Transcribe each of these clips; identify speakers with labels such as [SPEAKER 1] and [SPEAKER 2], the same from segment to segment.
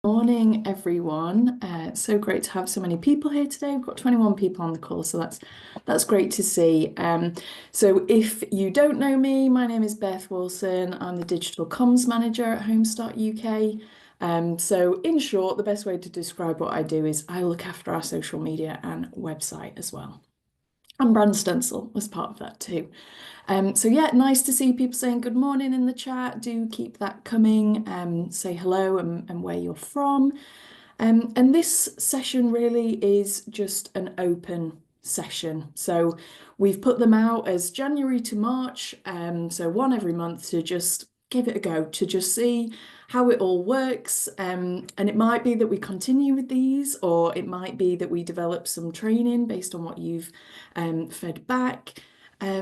[SPEAKER 1] Morning, everyone. So great to have so many people here today. We've got 21 people on the call, so that's great to see. So if you don't know me, my name is Beth Wilson. I'm the digital comms manager at Homestart UK. So in short, the best way to describe what I do is I look after our social media and website as well. And Brand Stencil was part of that too. So yeah, nice to see people saying good morning in the chat. Do keep that coming. Say hello and where you're from. And this session really is just an open session. So we've put them out as January to March, so one every month to just give it a go, to just see how it all works. And it might be that we continue with these, or it might be that we develop some training based on what you've fed back.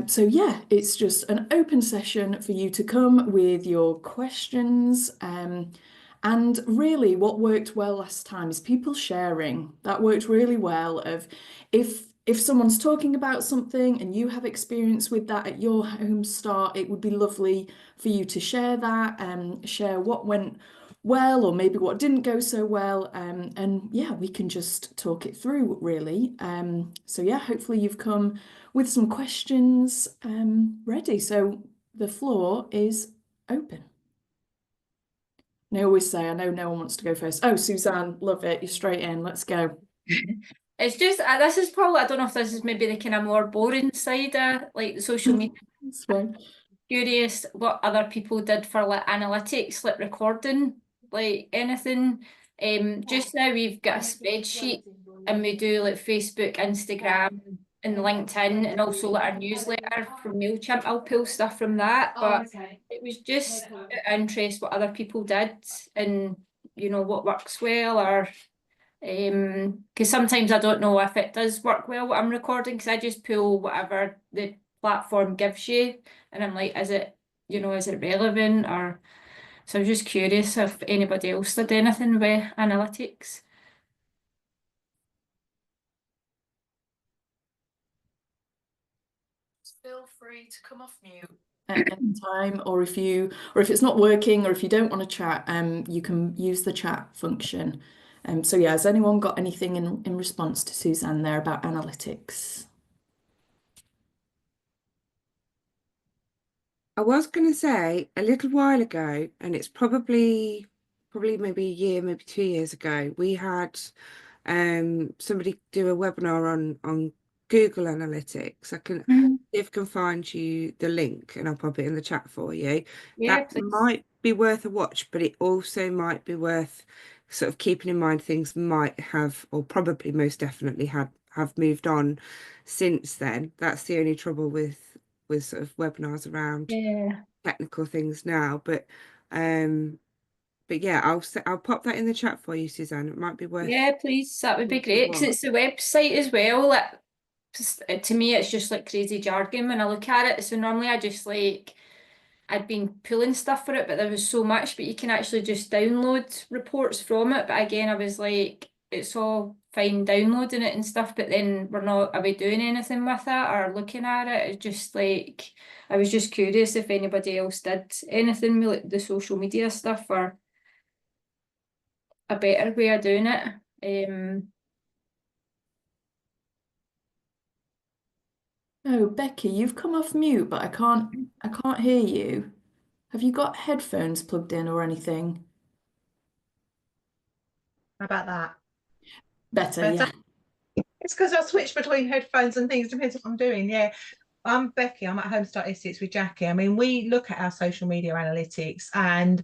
[SPEAKER 1] So yeah, it's just an open session for you to come with your questions. And really, what worked well last time is people sharing. That worked really well. Of if someone's talking about something and you have experience with that at your home start, it would be lovely for you to share that and share what went well or maybe what didn't go so well. And yeah, we can just talk it through really. So yeah, hopefully you've come with some questions ready. So the floor is open. And I always say, I know no one wants to go first. Oh, Suzanne, love it. You're straight in. Let's go.
[SPEAKER 2] It's just this is probably, I don't know if this is maybe the kind of more boring side of like the social media.
[SPEAKER 1] That's fine.
[SPEAKER 2] Curious what other people did for like analytics, like recording, like anything. Just now we've got a spreadsheet and we do like Facebook, Instagram, and LinkedIn, and also like our newsletter from MailChimp. I'll pull stuff from that, but it was just out of interest what other people did and what works well or because sometimes I don't know if it does work well what I'm recording because I just pull whatever the platform gives you and I'm like, is it relevant or so I was just curious if anybody else did anything with analytics.
[SPEAKER 1] Feel free to come off mute at any time, or if it's not working, or if you don't want to chat, you can use the chat function. So yeah, has anyone got anything in response to Suzanne there about analytics?
[SPEAKER 3] I was going to say a little while ago, and it's probably maybe a year, maybe 2 years ago, we had somebody do a webinar on Google Analytics. I can
[SPEAKER 2] Mhm.
[SPEAKER 3] if I can find you the link and I'll pop it in the chat for you.
[SPEAKER 2] Yeah,
[SPEAKER 3] That
[SPEAKER 2] please.
[SPEAKER 3] might be worth a watch, but it also might be worth sort of keeping in mind things might have, or probably most definitely have moved on since then. That's the only trouble with sort of webinars around
[SPEAKER 2] Yeah.
[SPEAKER 3] technical things now. But yeah, I'll pop that in the chat for you, Suzanne. It might be
[SPEAKER 2] Yeah, please. That would be
[SPEAKER 3] worth a
[SPEAKER 2] great because
[SPEAKER 3] watch.
[SPEAKER 2] it's the website as well. To me, it's just like crazy jargon when I look at it. So normally I just like I'd been pulling stuff for it, but there was so much, but you can actually just download reports from it. But again, I was like, it's all fine downloading it and stuff, but then are we doing anything with it or looking at it? It's just like, I was just curious if anybody else did anything with like, the social media stuff or a better way of doing it.
[SPEAKER 1] Oh, Becky, you've come off mute, but I can't hear you. Have you got headphones plugged in or anything?
[SPEAKER 4] How about that?
[SPEAKER 1] Better,
[SPEAKER 4] Better?
[SPEAKER 1] yeah.
[SPEAKER 4] It's because I switch between headphones and things, depends what I'm doing. Yeah. I'm Becky, I'm at Homestart Essex with Jackie. I mean, we look at our social media analytics and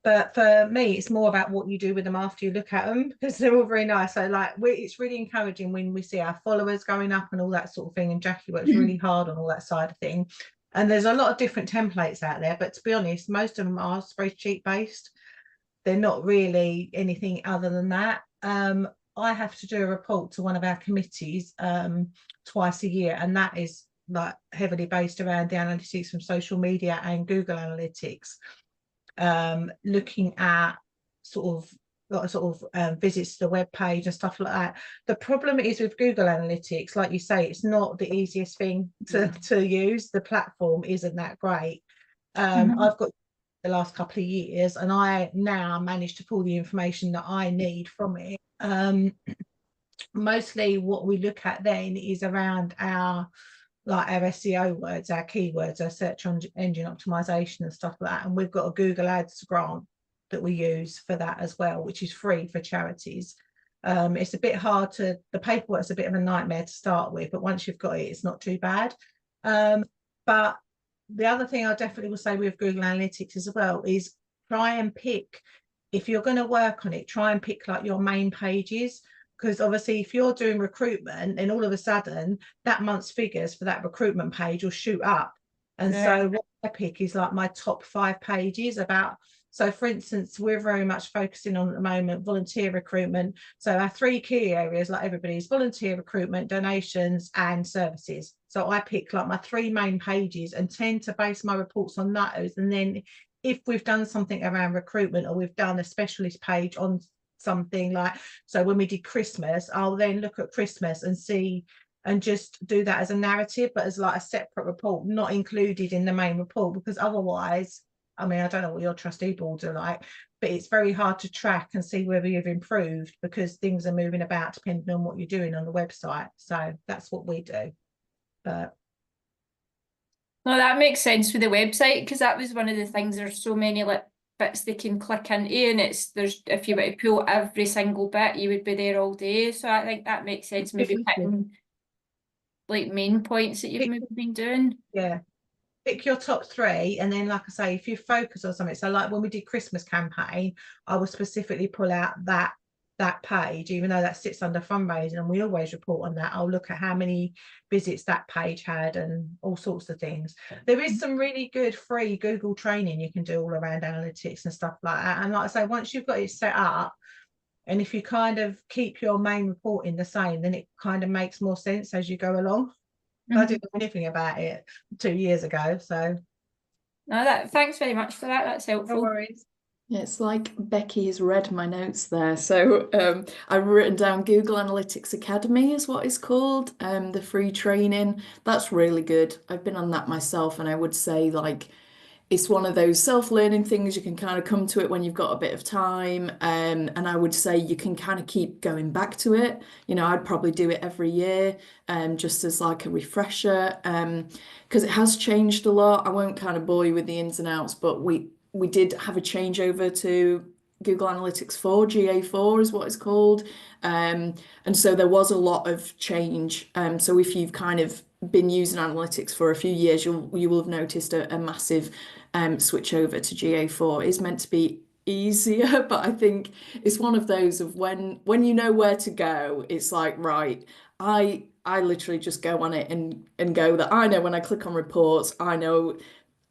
[SPEAKER 4] but for me, it's more about what you do with them after you look at them because they're all very nice. So like it's really encouraging when we see our followers going up and all that sort of thing. And Jackie works really hard on all that side of thing. And there's a lot of different templates out there, but to be honest, most of them are spreadsheet based. They're not really anything other than that. I have to do a report to one of our committees twice a year, and that is like heavily based around the analytics from social media and Google Analytics, looking at sort of visits to the web page and stuff like that. The problem is with Google Analytics, like you say, it's not the easiest thing to use. The platform isn't that great. I've got the last couple of years, and I now manage to pull the information that I need from it. Mostly what we look at then is around our SEO words, our keywords, our search engine optimization and stuff like that. And we've got a Google Ads grant that we use for that as well, which is free for charities. It's a bit hard the paperwork's a bit of a nightmare to start with, but once you've got it, it's not too bad. But the other thing I definitely will say with Google Analytics as well is try and pick, if you're going to work on it, try and pick like your main pages. Because obviously if you're doing recruitment, then all of a sudden that month's figures for that recruitment page will shoot up. And so what I pick is like my top 5 pages about, so for instance, we're very much focusing on at the moment volunteer recruitment. So our 3 key areas, like everybody's, volunteer recruitment, donations and services. So I pick like my 3 main pages and tend to base my reports on those. And then if we've done something around recruitment, or we've done a specialist page on something like, so when we did Christmas, I'll then look at Christmas and see, and just do that as a narrative, but as like a separate report, not included in the main report, because otherwise, I mean, I don't know what your trustee boards are like, but it's very hard to track and see whether you've improved, because things are moving about depending on what you're doing on the website. So that's what we do. But
[SPEAKER 2] no, that makes sense with the website, because that was one of the things. There's so many like bits they can click into, and if you were to pull every single bit, you would be there all day. So I think that makes sense. Maybe picking like main points that you've maybe been doing.
[SPEAKER 4] Yeah, pick your top 3, and then like I say, if you focus on something, so like when we did Christmas campaign, I will specifically pull out that page, even though that sits under fundraising, and we always report on that. I'll look at how many visits that page had and all sorts of things. There is some really good free Google training you can do all around analytics and stuff like that. And like I say, once you've got it set up, and if you kind of keep your main reporting the same, then it kind of makes more sense as you go along. I didn't know anything about it 2 years ago, so
[SPEAKER 2] no, thanks very much for that. That's helpful.
[SPEAKER 4] no worries.
[SPEAKER 1] Yeah, it's like Becky has read my notes there. So I've written down Google Analytics Academy is what it's called, the free training. That's really good. I've been on that myself, and I would say like it's one of those self-learning things. You can kind of come to it when you've got a bit of time. And I would say you can kind of keep going back to it. You know, I'd probably do it every year, just as like a refresher, because it has changed a lot. I won't kind of bore you with the ins and outs, but we did have a changeover to Google Analytics 4, GA4 is what it's called. And so there was a lot of change. So if you've kind of been using analytics for a few years, you will have noticed a massive switch over to GA4. It's meant to be easier, but I think it's one of those of when you know where to go, it's like, right, I literally just go on it and go that I know when I click on reports, I know,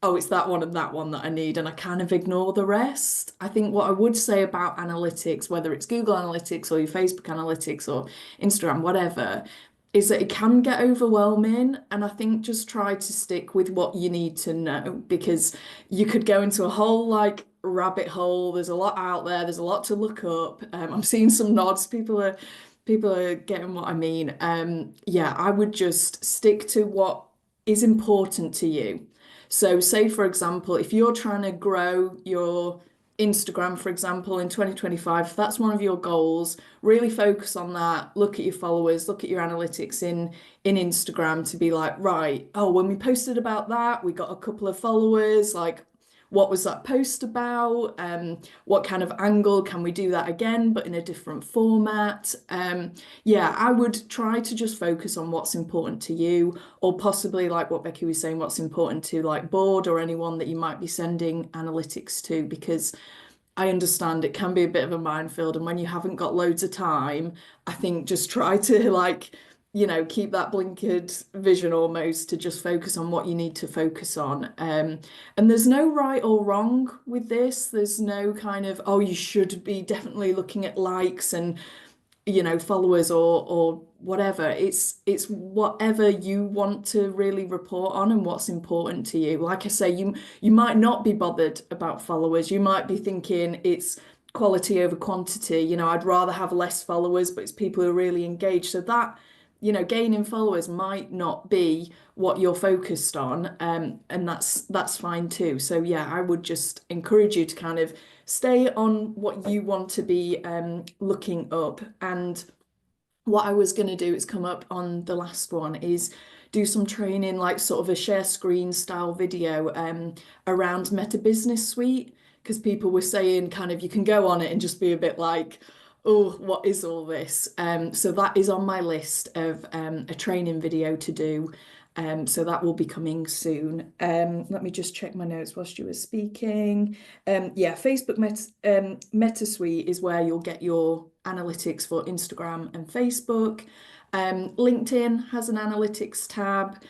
[SPEAKER 1] oh, it's that one and that one that I need, and I kind of ignore the rest. I think what I would say about analytics, whether it's Google Analytics or your Facebook Analytics or Instagram, whatever, is that it can get overwhelming. And I think just try to stick with what you need to know, because you could go into a whole like rabbit hole. There's a lot out there. There's a lot to look up. I'm seeing some nods. People are getting what I mean. Yeah, I would just stick to what is important to you. So say, for example, if you're trying to grow your Instagram, for example, in 2025, if that's one of your goals, really focus on that. Look at your followers, look at your analytics in Instagram to be like, right, oh, when we posted about that, we got a couple of followers, like, what was that post about? What kind of angle can we do that again, but in a different format? Yeah, I would try to just focus on what's important to you, or possibly like what Becky was saying, what's important to like board or anyone that you might be sending analytics to, because I understand it can be a bit of a minefield. And when you haven't got loads of time, I think just try to like, you know, keep that blinkered vision almost to just focus on what you need to focus on. And there's no right or wrong with this. There's no kind of, oh, you should be definitely looking at likes and, you know, followers or whatever. It's whatever you want to really report on and what's important to you. Like I say, you might not be bothered about followers. You might be thinking it's quality over quantity. You know, I'd rather have less followers, but it's people who are really engaged. So you know, gaining followers might not be what you're focused on, and that's fine too. So yeah, I would just encourage you to kind of stay on what you want to be looking up. And what I was going to do is come up on the last one is do some training, like sort of a share screen style video around Meta Business Suite, because people were saying kind of you can go on it and just be a bit like, oh, what is all this? So that is on my list of a training video to do. So that will be coming soon. Let me just check my notes whilst you were speaking. Yeah, Facebook Meta Suite is where you'll get your analytics for Instagram and Facebook. LinkedIn has an analytics tab.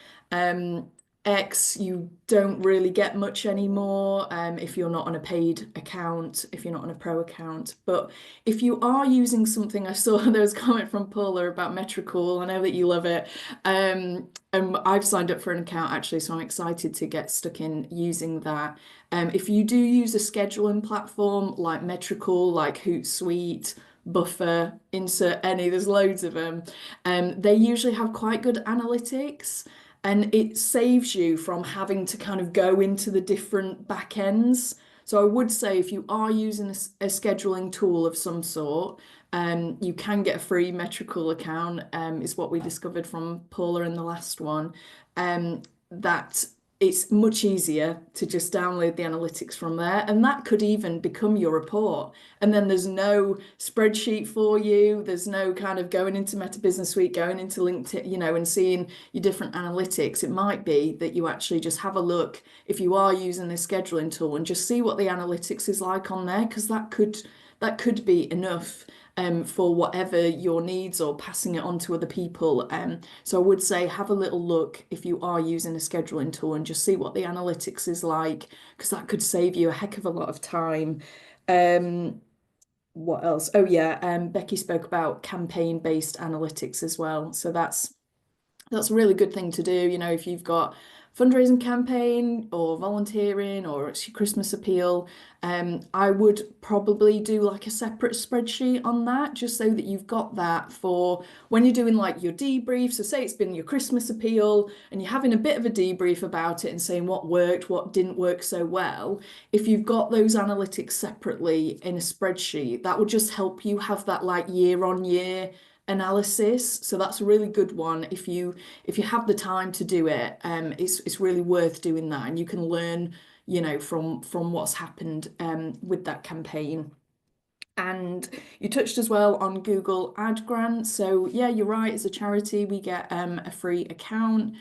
[SPEAKER 1] X, you don't really get much anymore if you're not on a paid account, if you're not on a pro account. But if you are using something, I saw there was a comment from Paula about Metricool. I know that you love it. And I've signed up for an account actually, so I'm excited to get stuck in using that. If you do use a scheduling platform like Metricool, like Hootsuite, Buffer, insert any, there's loads of them. They usually have quite good analytics. And it saves you from having to kind of go into the different backends. So I would say if you are using a scheduling tool of some sort, you can get a free Metricool account, is what we discovered from Paula in the last one. That it's much easier to just download the analytics from there, and that could even become your report. And then there's no spreadsheet for you. There's no kind of going into Meta Business Suite, going into LinkedIn, you know, and seeing your different analytics. It might be that you actually just have a look if you are using this scheduling tool and just see what the analytics is like on there, because that could be enough for whatever your needs or passing it on to other people. So I would say have a little look if you are using a scheduling tool and just see what the analytics is like, because that could save you a heck of a lot of time. What else? Oh yeah, Becky spoke about campaign-based analytics as well. So that's a really good thing to do. You know, if you've got fundraising campaign or volunteering or it's your Christmas appeal, I would probably do like a separate spreadsheet on that, just so that you've got that for when you're doing like your debrief. So say it's been your Christmas appeal and you're having a bit of a debrief about it and saying what worked, what didn't work so well. If you've got those analytics separately in a spreadsheet, that would just help you have that like year on year analysis. So that's a really good one if you have the time to do it. It's really worth doing that, and you can learn, you know, from what's happened with that campaign. And you touched as well on Google Ad Grants. So yeah, you're right, as a charity we get a free account.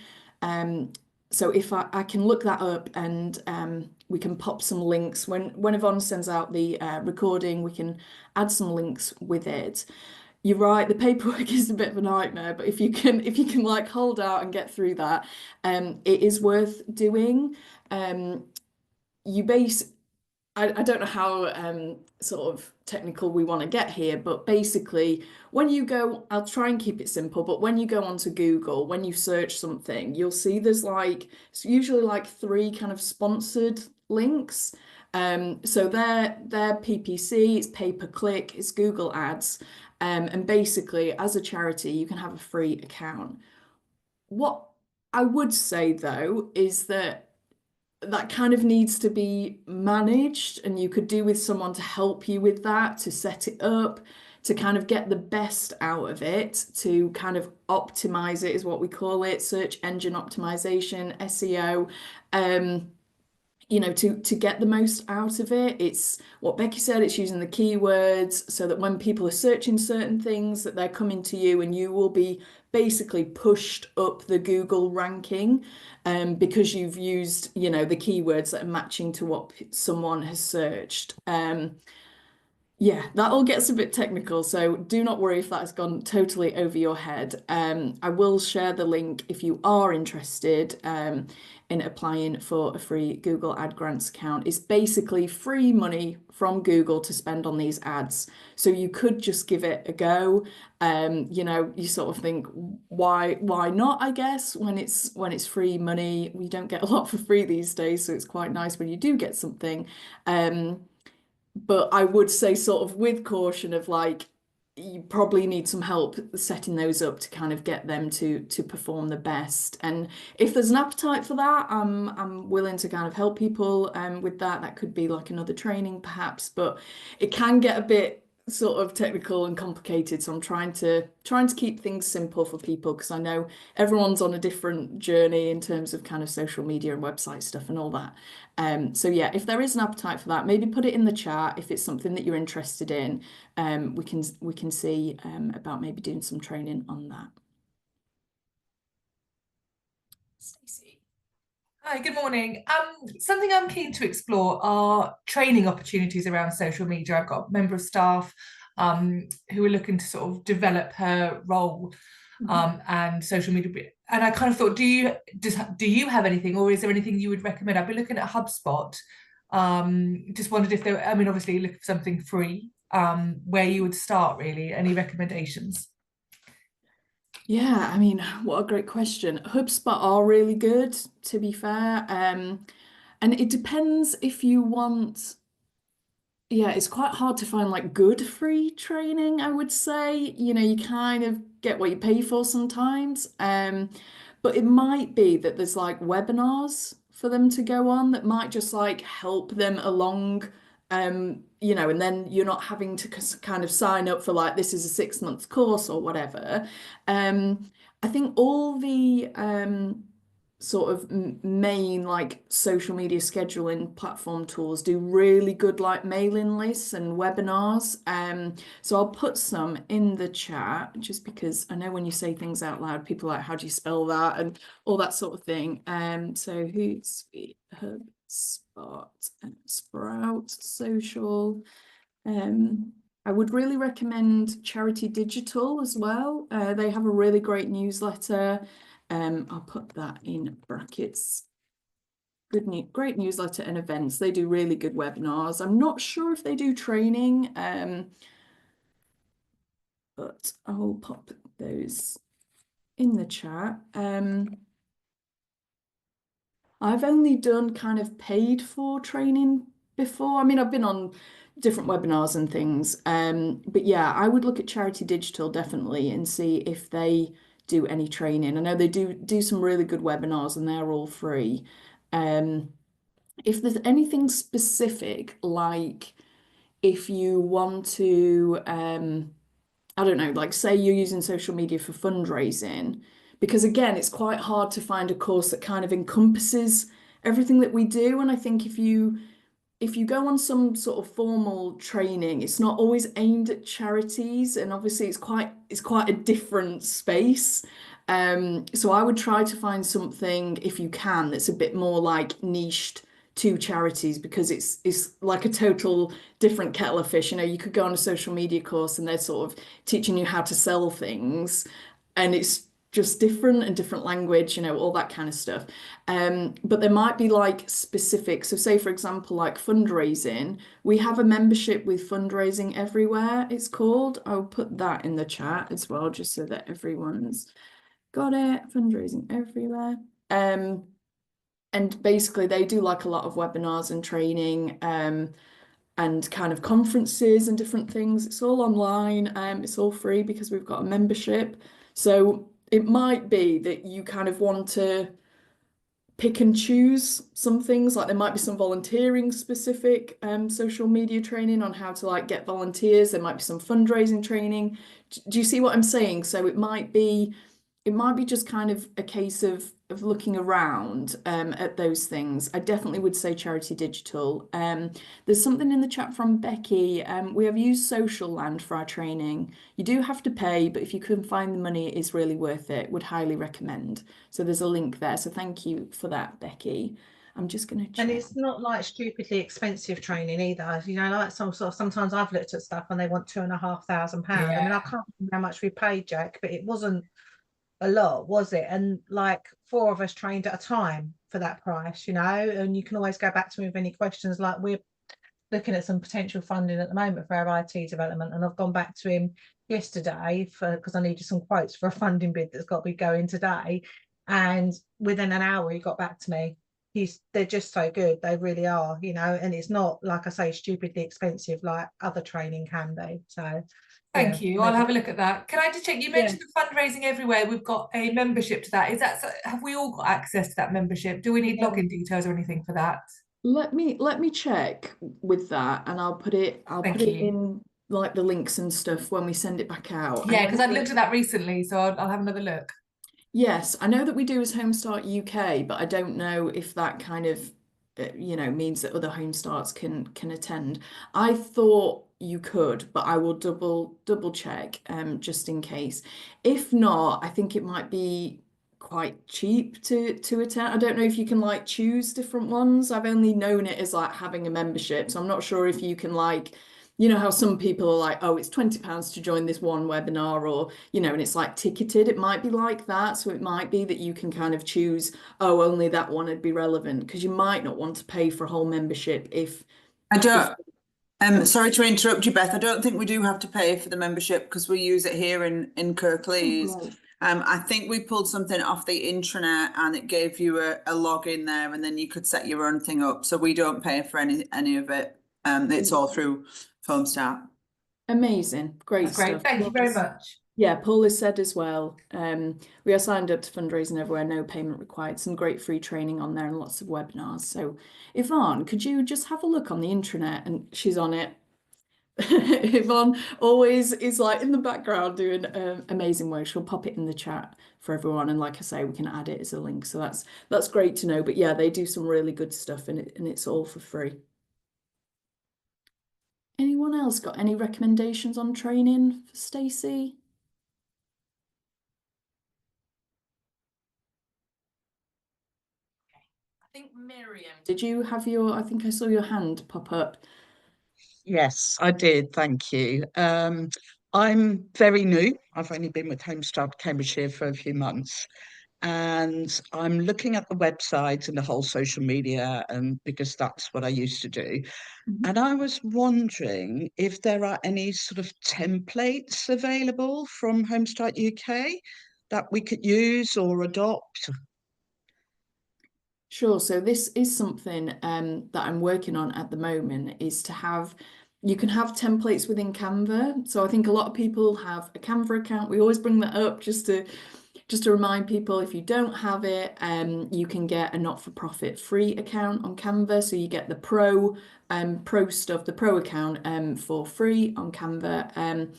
[SPEAKER 1] So if I can look that up, and we can pop some links when Yvonne sends out the recording, we can add some links with it. You're right, the paperwork is a bit of a nightmare, but if you can like hold out and get through that, it is worth doing. I don't know how sort of technical we want to get here, but basically when you go, I'll try and keep it simple, but when you go onto Google, when you search something, you'll see there's like, it's usually like 3 kind of sponsored links. So they're PPC, it's pay-per-click, it's Google Ads. And basically, as a charity, you can have a free account. What I would say, though, is that kind of needs to be managed, and you could do with someone to help you with that, to set it up, to kind of get the best out of it, to kind of optimize it, is what we call it, search engine optimization, SEO. You know, to get the most out of it. It's what Becky said, it's using the keywords so that when people are searching certain things, that they're coming to you, and you will be basically pushed up the Google ranking because you've used, you know, the keywords that are matching to what someone has searched. Yeah, that all gets a bit technical, so do not worry if that has gone totally over your head. I will share the link if you are interested in applying for a free Google Ad Grants account. It's basically free money from Google to spend on these ads. So you could just give it a go. You know, you sort of think, why not, I guess, when it's free money. We don't get a lot for free these days, so it's quite nice when you do get something. But I would say sort of with caution of like, you probably need some help setting those up to kind of get them to perform the best. And if there's an appetite for that, I'm willing to kind of help people with that. That could be like another training perhaps, but it can get a bit sort of technical and complicated. So I'm trying to keep things simple for people, because I know everyone's on a different journey in terms of kind of social media and website stuff and all that. So yeah, if there is an appetite for that, maybe put it in the chat if it's something that you're interested in. We can see about maybe doing some training on that. Stacey.
[SPEAKER 5] Hi, good morning. Something I'm keen to explore are training opportunities around social media. I've got a member of staff who are looking to sort of develop her role and social media. And I kind of thought, do you have anything, or is there anything you would recommend? I've been looking at HubSpot. Just wondered if there, I mean, obviously looking for something free, where you would start really. Any recommendations?
[SPEAKER 1] Yeah, I mean, what a great question. HubSpot are really good, to be fair. And it depends if you want, yeah, it's quite hard to find like good free training, I would say. You know, you kind of get what you pay for sometimes. But it might be that there's like webinars for them to go on that might just like help them along. You know, and then you're not having to kind of sign up for like, this is a 6-month course or whatever. I think all the sort of main like social media scheduling platform tools do really good like mailing lists and webinars. So I'll put some in the chat, just because I know when you say things out loud, people are like, how do you spell that, and all that sort of thing. So Hootsuite, HubSpot, Sprout Social. I would really recommend Charity Digital as well. They have a really great newsletter. I'll put that in brackets. Great newsletter and events. They do really good webinars. I'm not sure if they do training, but I'll pop those in the chat. I've only done kind of paid for training before. I mean, I've been on different webinars and things. But yeah, I would look at Charity Digital definitely and see if they do any training. I know they do some really good webinars, and they're all free. If there's anything specific, like if you want to, I don't know, like say you're using social media for fundraising, because again, it's quite hard to find a course that kind of encompasses everything that we do. And I think if you go on some sort of formal training, it's not always aimed at charities, and obviously it's quite a different space. So I would try to find something, if you can, that's a bit more like niched to charities, because it's like a total different kettle of fish. You know, you could go on a social media course and they're sort of teaching you how to sell things, and it's just different and different language, you know, all that kind of stuff. But there might be like specific, so say for example, like fundraising, we have a membership with Fundraising Everywhere, it's called. I'll put that in the chat as well, just so that everyone's got it. Fundraising Everywhere. And basically they do like a lot of webinars and training, and kind of conferences and different things. It's all online, it's all free because we've got a membership. So it might be that you kind of want to pick and choose some things. Like there might be some volunteering specific social media training on how to like get volunteers. There might be some fundraising training. Do you see what I'm saying? So it might be just kind of a case of looking around at those things. I definitely would say Charity Digital. There's something in the chat from Becky. We have used Socialland for our training. You do have to pay, but if you can find the money, it is really worth it. Would highly recommend. So there's a link there. So thank you for that, Becky. I'm just going to check.
[SPEAKER 4] And it's not like stupidly expensive training either. You know, like sometimes I've looked at stuff and they want £2,500. I mean, I can't remember how much we paid, Jack, but it wasn't a lot, was it? And like 4 of us trained at a time for that price, you know. And you can always go back to me with any questions. Like we're looking at some potential funding at the moment for our IT development, and I've gone back to him yesterday because I needed some quotes for a funding bid that's got to be going today, and within an hour he got back to me they're just so good. They really are, you know, and it's not, like I say, stupidly expensive like other training can be. So
[SPEAKER 5] Thank
[SPEAKER 4] yeah,
[SPEAKER 5] you. I'll have a look at that. Can I just check? You
[SPEAKER 4] Yeah.
[SPEAKER 5] mentioned the fundraising everywhere. We've got a membership to that. Is that have we all got access to that membership? Do we need
[SPEAKER 4] Yeah.
[SPEAKER 5] login details or anything for that?
[SPEAKER 1] Let me check with that, and I'll put it
[SPEAKER 5] Thank you.
[SPEAKER 1] in like the links and stuff when we send it back out.
[SPEAKER 5] Yeah,
[SPEAKER 1] I
[SPEAKER 5] because
[SPEAKER 1] know
[SPEAKER 5] I've looked at that recently, so I'll have another look.
[SPEAKER 1] Yes, I know that we do as Homestart UK, but I don't know if that kind of you know, means that other Homestarts can attend. I thought you could, but I will double check just in case. If not, I think it might be quite cheap to attend. I don't know if you can like choose different ones. I've only known it as like having a membership, so I'm not sure if you can like, you know how some people are like, oh, it's £20 to join this one webinar, or, you know, and it's like ticketed. It might be like that. So it might be that you can kind of choose, oh, only that one would be relevant, because you might not want to pay for a whole membership if
[SPEAKER 6] I don't, sorry to interrupt you, Beth. I don't think we do have to pay for the membership because we use it here in Kirklees.
[SPEAKER 1] Right.
[SPEAKER 6] I think we pulled something off the intranet and it gave you a login there, and then you could set your own thing up. So we don't pay for any of it. It's all through Homestart.
[SPEAKER 1] Amazing. Great
[SPEAKER 5] That's great.
[SPEAKER 1] stuff.
[SPEAKER 5] Thank you very much.
[SPEAKER 1] Yeah, Paul has said as well, we are signed up to Fundraising Everywhere, no payment required. Some great free training on there and lots of webinars. So Yvonne, could you just have a look on the intranet? And she's on it. Yvonne always is like in the background doing amazing work. She'll pop it in the chat for everyone, and like I say, we can add it as a link. So that's great to know. But yeah, they do some really good stuff, and it's all for free. Anyone else got any recommendations on training for Stacey? I think Miriam, did you have your, I think I saw your hand pop up.
[SPEAKER 7] Yes, I did. Thank you. I'm very new. I've only been with Homestart Cambridgeshire for a few months, and I'm looking at the website and the whole social media, and because that's what I used to do. And I was wondering if there are any sort of templates available from Homestart UK that we could use or adopt.
[SPEAKER 1] Sure. So this is something that I'm working on at the moment, is to have, you can have templates within Canva. So I think a lot of people have a Canva account. We always bring that up just to remind people, if you don't have it, you can get a not-for-profit free account on Canva. So you get the pro stuff, the pro account for free on Canva.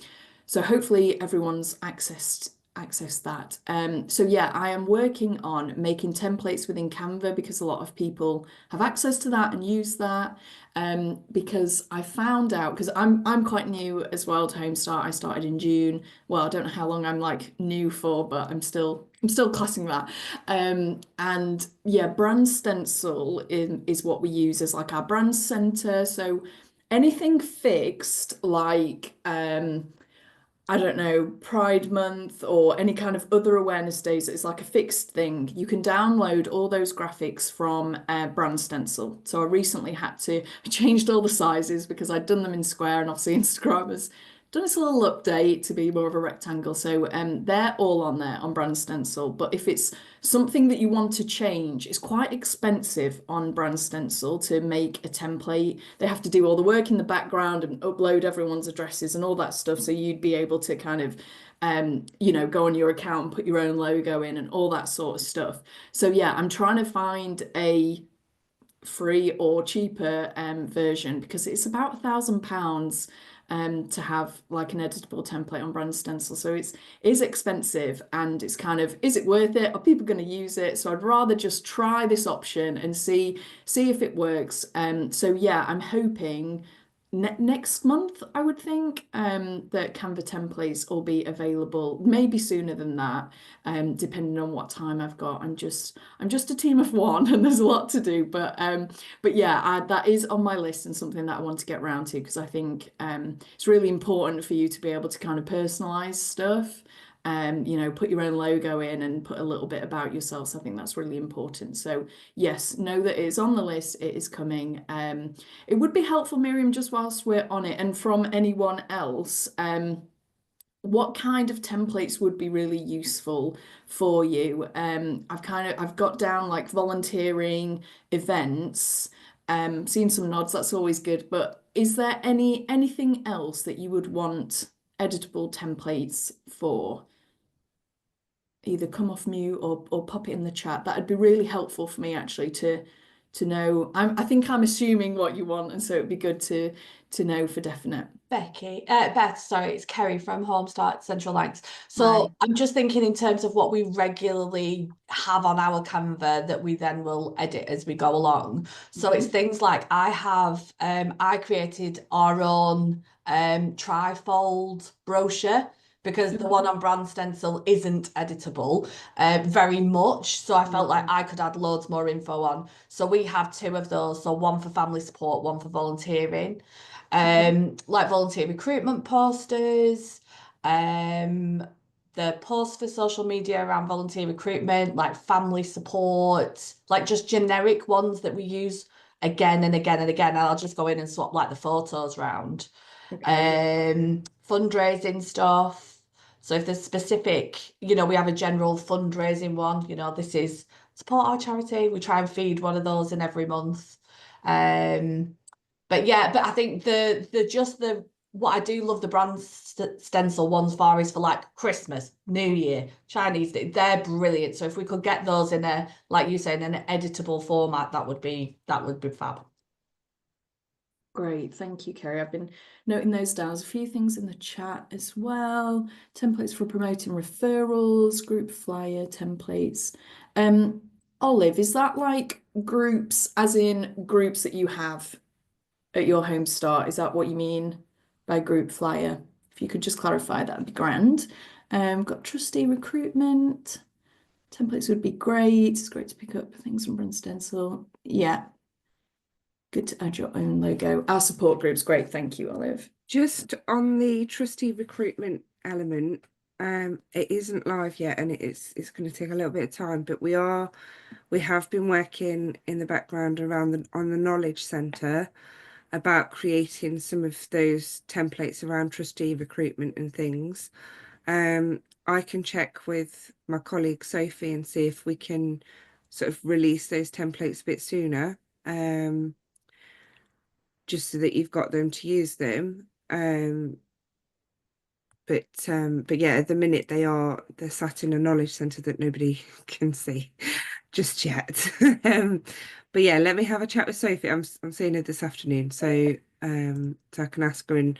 [SPEAKER 1] So hopefully everyone's access that. So yeah, I am working on making templates within Canva, because a lot of people have access to that and use that. Because I found out, because I'm quite new as well to Homestart. I started in June. Well, I don't know how long I'm like new for, but I'm still classing that. And yeah, Brand Stencil is what we use as like our brand center. So anything fixed, like I don't know, Pride Month or any kind of other awareness days, it's like a fixed thing. You can download all those graphics from Brand Stencil. So I recently had to, I changed all the sizes because I'd done them in square, and obviously Instagram has done this little update to be more of a rectangle. So they're all on there on Brand Stencil. But if it's something that you want to change, it's quite expensive on Brand Stencil to make a template. They have to do all the work in the background and upload everyone's addresses and all that stuff. So you'd be able to kind of, you know, go on your account and put your own logo in and all that sort of stuff. So yeah, I'm trying to find a free or cheaper version, because it's about £1,000 to have like an editable template on Brand Stencil. So it is expensive, and it's kind of, is it worth it? Are people going to use it? So I'd rather just try this option and see if it works. So yeah, I'm hoping next month, I would think, that Canva templates will be available, maybe sooner than that, depending on what time I've got. I'm just a team of one, and there's a lot to do, but yeah, that is on my list and something that I want to get around to, because I think it's really important for you to be able to kind of personalize stuff. You know, put your own logo in and put a little bit about yourself. So I think that's really important. So yes, know that it's on the list, it is coming. It would be helpful, Miriam, just whilst we're on it, and from anyone else, what kind of templates would be really useful for you? I've got down like volunteering, events, seen some nods, that's always good, but is there anything else that you would want editable templates for? Either come off mute or pop it in the chat. That'd be really helpful for me actually to know. I think I'm assuming what you want, and so it'd be good to know for definite.
[SPEAKER 8] Beth, sorry, it's Kerry from Homestart Central Lancs. So
[SPEAKER 1] Hi.
[SPEAKER 8] I'm just thinking in terms of what we regularly have on our Canva that we then will edit as we go along. So it's things like I created our own trifold brochure, because the one on Brand Stencil isn't editable very much. So I felt like I could add loads more info on. So we have 2 of those. So one for family support, one for volunteering. Like volunteer recruitment posters, the posts for social media around volunteer recruitment, like family support, like just generic ones that we use again and again and again. And I'll just go in and swap like the photos round. Fundraising stuff. So if there's specific, we have a general fundraising one, this is support our charity. We try and feed one of those in every month. But I think what I do love the brand stencil ones for is for like Christmas, New Year, Chinese, they're brilliant. So if we could get those in a, like you say, in an editable format, that would be fab.
[SPEAKER 1] Great, thank you, Kerry. I've been noting those down. There's a few things in the chat as well. Templates for promoting referrals, group flyer templates. Olive, is that like groups, as in groups that you have at your home start? Is that what you mean by group flyer? If you could just clarify, that'd be grand. Got trustee recruitment. Templates would be great. It's great to pick up things from Brand Stencil. Yeah. Good to add your own logo. Our support group's great. Thank you, Olive.
[SPEAKER 3] Just on the trustee recruitment element, it isn't live yet, and it's going to take a little bit of time, but we have been working in the background on the knowledge centre about creating some of those templates around trustee recruitment and things. I can check with my colleague Sophie and see if we can sort of release those templates a bit sooner, just so that you've got them to use them. But yeah, at the minute they're sat in a knowledge centre that nobody can see just yet. But yeah, let me have a chat with Sophie. I'm seeing her this afternoon, so I can ask her, and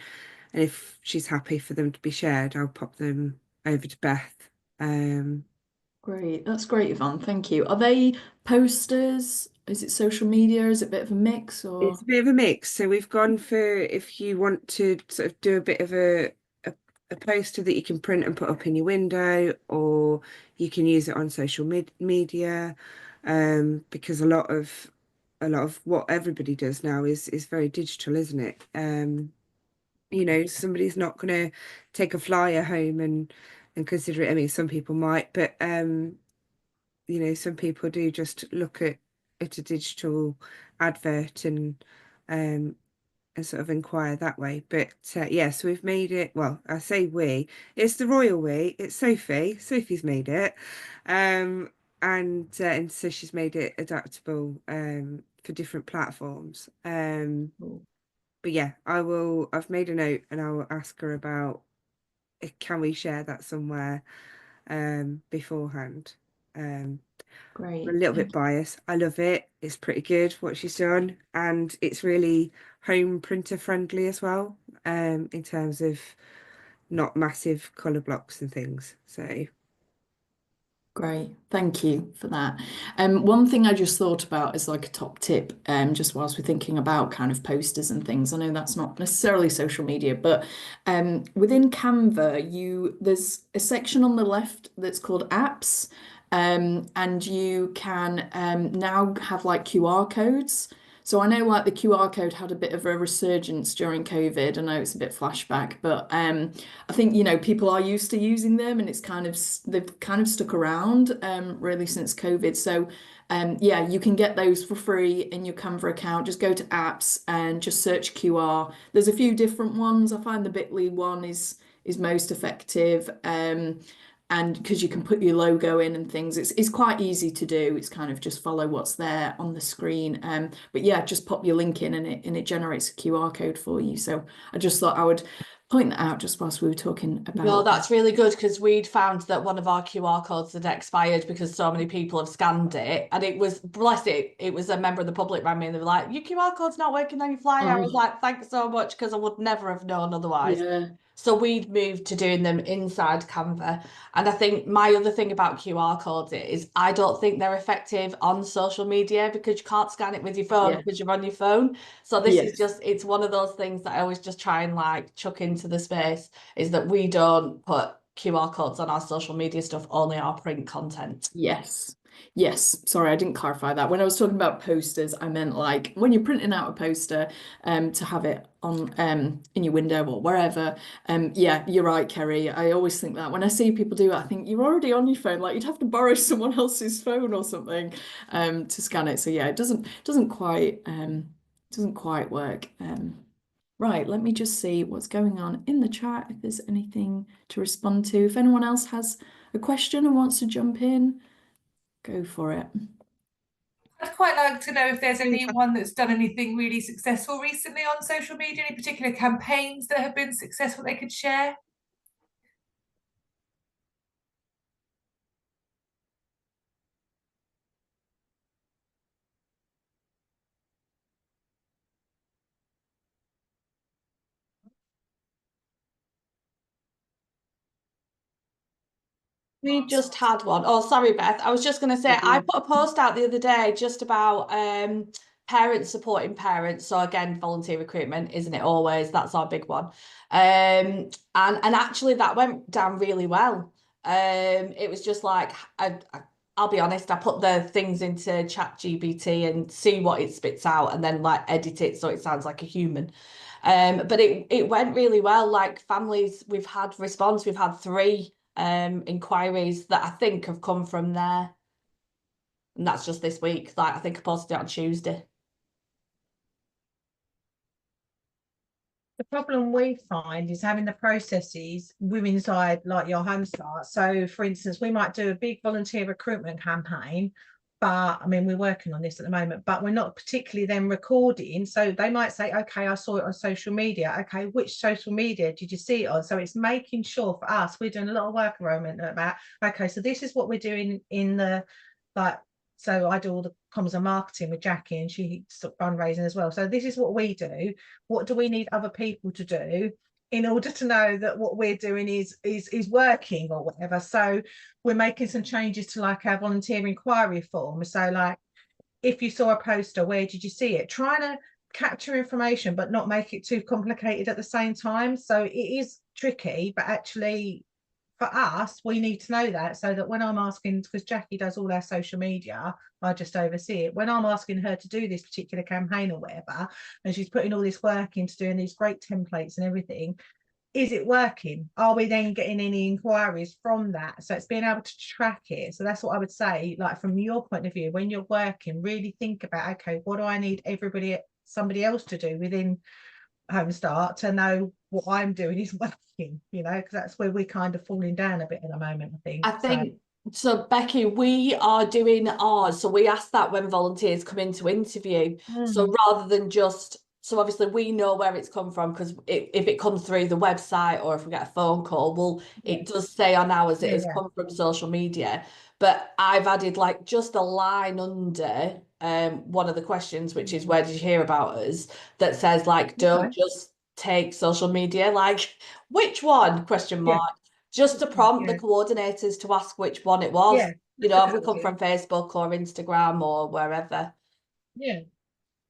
[SPEAKER 3] if she's happy for them to be shared, I'll pop them over to Beth.
[SPEAKER 1] Great, that's great, Yvonne. Thank you. Are they posters? Is it social media? Is it a bit of a mix, or?
[SPEAKER 3] It's a bit of a mix. So we've gone for, if you want to sort of do a bit of a poster that you can print and put up in your window, or you can use it on social media, because a lot of what everybody does now is very digital, isn't it? Somebody's not going to take a flyer home and consider it. I mean, some people might, but some people do just look at a digital advert and sort of inquire that way. But yes, we've made it. Well, I say it's the royal we. It's Sophie's made it, and so she's made it adaptable for different platforms. But yeah, I've made a note, and I will ask her about can we share that somewhere beforehand.
[SPEAKER 1] Great.
[SPEAKER 3] I'm a little bit biased. I love it. It's pretty good what she's done, and it's really home printer friendly as well, in terms of not massive colour blocks and things. So
[SPEAKER 1] Great, thank you for that. One thing I just thought about as like a top tip, just whilst we're thinking about kind of posters and things. I know that's not necessarily social media, but within Canva, there's a section on the left that's called apps, and you can now have like QR codes. So I know like the QR code had a bit of a resurgence during COVID. I know it's a bit flashback, but I think, people are used to using them, and they've kind of stuck around really since COVID. So yeah, you can get those for free in your Canva account. Just go to apps and just search QR. There's a few different ones. I find the Bitly one is most effective. And because you can put your logo in and things, it's quite easy to do. It's kind of just follow what's there on the screen. But yeah, just pop your link in and it generates a QR code for you. So I just thought I would point that out just whilst we were talking about.
[SPEAKER 8] No, that's really good, because we'd found that one of our QR codes had expired because so many people have scanned it, and it was, bless it, it was a member of the public rang me and they were like, your QR code's not working on your flyer. I was like, thanks so much, because I would never have known otherwise.
[SPEAKER 1] Yeah.
[SPEAKER 8] So we'd moved to doing them inside Canva. And I think my other thing about QR codes is I don't think they're effective on social media, because you can't scan it with your phone because you're on your phone. So this is just, it's one of those things that I always just try and like chuck into the space, is that we don't put QR codes on our social media stuff, only our print content.
[SPEAKER 1] Yes. Yes, sorry, I didn't clarify that. When I was talking about posters, I meant like when you're printing out a poster to have it on in your window or wherever. Yeah, you're right, Kerry. I always think that when I see people do it, I think you're already on your phone, like you'd have to borrow someone else's phone or something to scan it. So yeah, it doesn't quite work. Right, let me just see what's going on in the chat, if there's anything to respond to. If anyone else has a question and wants to jump in, go for it.
[SPEAKER 5] I'd quite like to know if there's anyone that's done anything really successful recently on social media, any particular campaigns that have been successful they could share.
[SPEAKER 8] We just had one. Oh, sorry, Beth. I was just going to say, I put a post out the other day just about parents supporting parents. So again, volunteer recruitment, isn't it always? That's our big one. And actually that went down really well. It was just like, I'll be honest, I put the things into ChatGPT and see what it spits out, and then like edit it so it sounds like a human. But it went really well. Like families, we've had response. We've had 3 inquiries that I think have come from there, and that's just this week. Like I think I posted it on Tuesday.
[SPEAKER 4] The problem we find is having the processes with inside like your Home Start. So for instance, we might do a big volunteer recruitment campaign, but I mean, we're working on this at the moment, but we're not particularly then recording. So they might say, okay, I saw it on social media. Okay, which social media did you see it on? So it's making sure for us, we're doing a lot of work around about, okay, so this is what we're doing in the, like, so I do all the comms and marketing with Jackie, and she fundraising as well. So this is what we do. What do we need other people to do in order to know that what we're doing is working or whatever? So we're making some changes to like our volunteer inquiry form. So like, if you saw a poster, where did you see it? Trying to capture information, but not make it too complicated at the same time. So it is tricky, but actually for us, we need to know that, so that when I'm asking, because Jackie does all our social media, I just oversee it. When I'm asking her to do this particular campaign or whatever, and she's putting all this work into doing these great templates and everything, is it working? Are we then getting any inquiries from that? So it's being able to track it. So that's what I would say, like from your point of view, when you're working, really think about, okay, what do I need somebody else to do within Home Start to know what I'm doing is working, you know, because that's where we're kind of falling down a bit at the moment, I think.
[SPEAKER 8] So Becky, we are doing ours. So we ask that when volunteers come in to interview. So rather than just, so obviously we know where it's come from, because if it comes through the website or if we get a phone call, well, it does say on ours it has come from social media. But I've added like just a line under one of the questions, which is, where did you hear about us? That says like, don't just take social media, like which one, question mark, just to prompt the coordinators to ask which one it was. You know, if we come from Facebook or Instagram or wherever.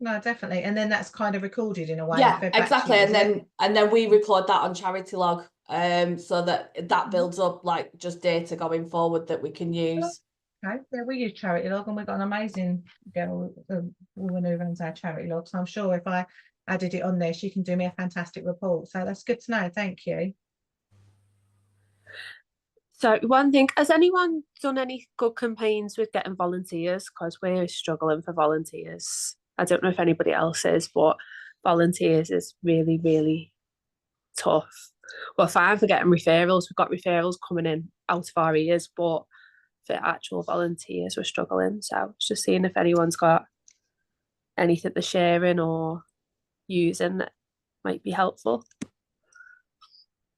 [SPEAKER 4] No, definitely. And then that's kind of recorded in a way.
[SPEAKER 8] Yeah, exactly. And then we record that on Charity Log, so that builds up like just data going forward that we can use.
[SPEAKER 4] Okay, yeah, we use Charity Log, and we've got an amazing girl, woman who runs our Charity Log. So I'm sure if I added it on there, she can do me a fantastic report. So that's good to know. Thank you.
[SPEAKER 9] So one thing, has anyone done any good campaigns with getting volunteers? Because we're struggling for volunteers. I don't know if anybody else is, but volunteers is really, really tough. we're fine for getting referrals. We've got referrals coming in out of our ears, but for actual volunteers, we're struggling. So it's just seeing if anyone's got anything they're sharing or using that might be helpful.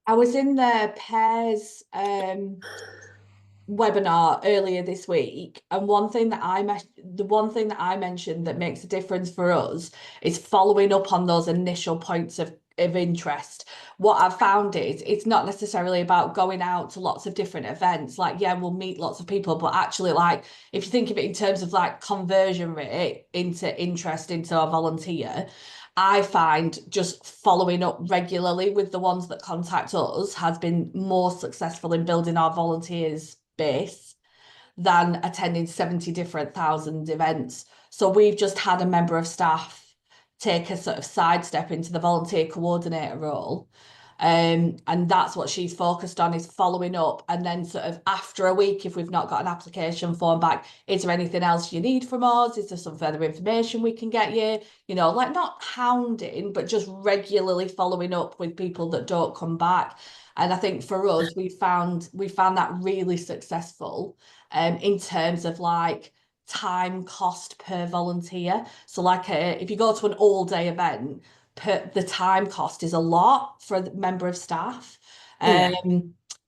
[SPEAKER 8] I was in the PAIRS webinar earlier this week, and one thing that I mentioned that makes a difference for us is following up on those initial points of interest. What I've found is it's not necessarily about going out to lots of different events. Like, yeah, we'll meet lots of people, but actually, like, if you think of it in terms of like conversion rate into interest into a volunteer, I find just following up regularly with the ones that contact us has been more successful in building our volunteers base than attending 70 different thousand events. So we've just had a member of staff take a sort of sidestep into the volunteer coordinator role. And that's what she's focused on, is following up. And then sort of after a week, if we've not got an application form back, is there anything else you need from us? Is there some further information we can get you? You know, like not hounding, but just regularly following up with people that don't come back. And I think for us, we found that really successful in terms of like time cost per volunteer. So like if you go to an all-day event, the time cost is a lot for the member of staff.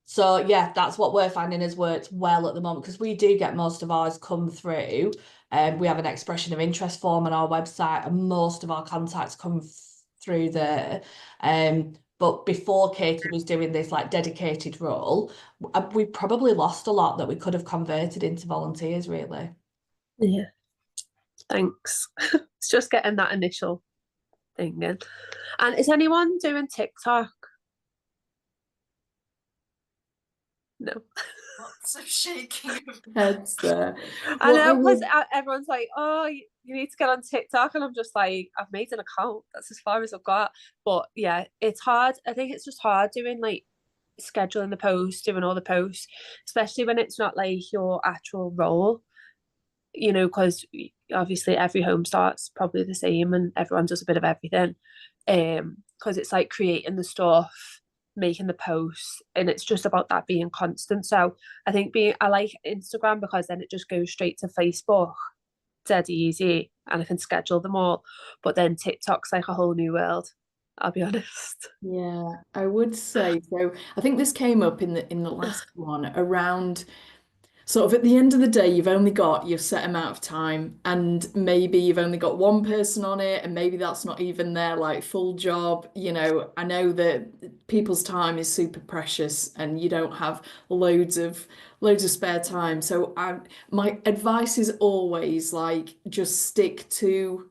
[SPEAKER 8] So yeah, that's what we're finding has worked well at the moment, because we do get most of ours come through. We have an expression of interest form on our website, and most of our contacts come through there. But before Katie was doing this like dedicated role, we probably lost a lot that we could have converted into volunteers, really.
[SPEAKER 9] Yeah, thanks. It's just getting that initial thing in. And is anyone doing TikTok? No.
[SPEAKER 5] Lots of shaking of
[SPEAKER 1] Heads there.
[SPEAKER 9] I
[SPEAKER 1] Well,
[SPEAKER 9] know, because
[SPEAKER 1] would-
[SPEAKER 9] everyone's like, oh, you need to get on TikTok. And I'm just like, I've made an account. That's as far as I've got. But yeah, it's hard. I think it's just hard doing like scheduling the posts, doing all the posts, especially when it's not like your actual role, you know, because obviously every home start's probably the same and everyone does a bit of everything. Because it's like creating the stuff, making the posts, and it's just about that being constant. So I think I like Instagram because then it just goes straight to Facebook, dead easy, and I can schedule them all. But then TikTok's like a whole new world, I'll be honest.
[SPEAKER 1] Yeah, I would say so. I think this came up in the last one around sort of at the end of the day, you've only got your set amount of time, and maybe you've only got one person on it, and maybe that's not even their like full job. You know, I know that people's time is super precious, and you don't have loads of spare time. So my advice is always like just stick to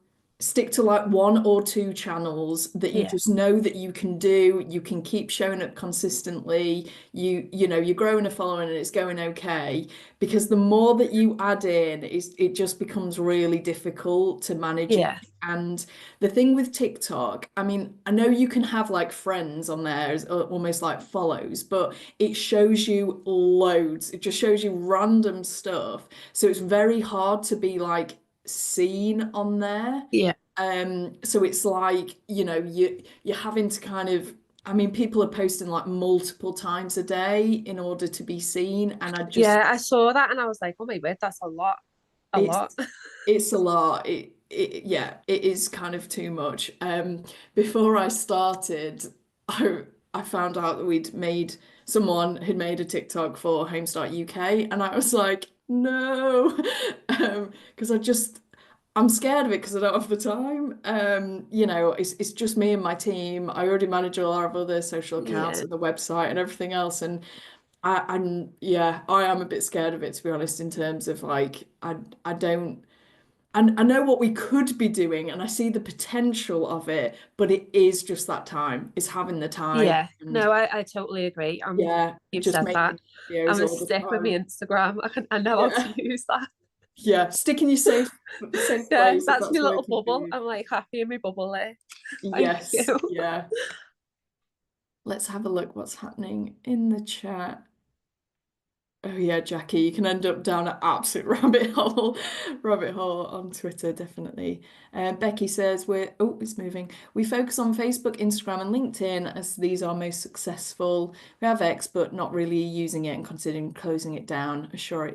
[SPEAKER 1] like one or two channels that you
[SPEAKER 9] Yeah.
[SPEAKER 1] just know that you can do. You can keep showing up consistently. You know, you're growing a following and it's going okay. Because the more that you add in, it just becomes really difficult to manage it.
[SPEAKER 9] Yeah.
[SPEAKER 1] And the thing with TikTok, I mean, I know you can have like friends on there as almost like follows, but it shows you loads. It just shows you random stuff. So it's very hard to be like seen on there.
[SPEAKER 9] Yeah.
[SPEAKER 1] So it's like, you know, you're having to kind of, I mean, people are posting like multiple times a day in order to be seen, and
[SPEAKER 9] I saw that and I was like, oh my word, that's a lot.
[SPEAKER 1] It's a lot. Yeah, it is kind of too much. Before I started, I found out that someone had made a TikTok for Homestart UK, and I was like, no, because I'm scared of it because I don't have the time. You know, it's just me and my team. I already manage all our other social accounts and the website and everything else, and I am a bit scared of it, to be honest, in terms of like I don't. And I know what we could be doing, and I see the potential of it, but it is just that time. It's having the time.
[SPEAKER 9] Yeah,
[SPEAKER 1] and
[SPEAKER 9] no, I totally agree. You've
[SPEAKER 1] just
[SPEAKER 9] said that.
[SPEAKER 1] making videos
[SPEAKER 9] I'm a
[SPEAKER 1] all the
[SPEAKER 9] stick with my
[SPEAKER 1] time.
[SPEAKER 9] Instagram. I know how to use that.
[SPEAKER 1] Yeah, stick in your safe
[SPEAKER 9] Yeah,
[SPEAKER 1] place if
[SPEAKER 9] that's my little
[SPEAKER 1] working for
[SPEAKER 9] bubble.
[SPEAKER 1] you.
[SPEAKER 9] I'm like happy in my bubble there.
[SPEAKER 1] Yes,
[SPEAKER 9] you.
[SPEAKER 1] yeah. Let's have a look what's happening in the chat. Oh yeah, Jackie, you can end up down an absolute rabbit hole on Twitter, definitely. Becky says it's moving. We focus on Facebook, Instagram, and LinkedIn as these are most successful. We have X, but not really using it and considering closing it down. Not sure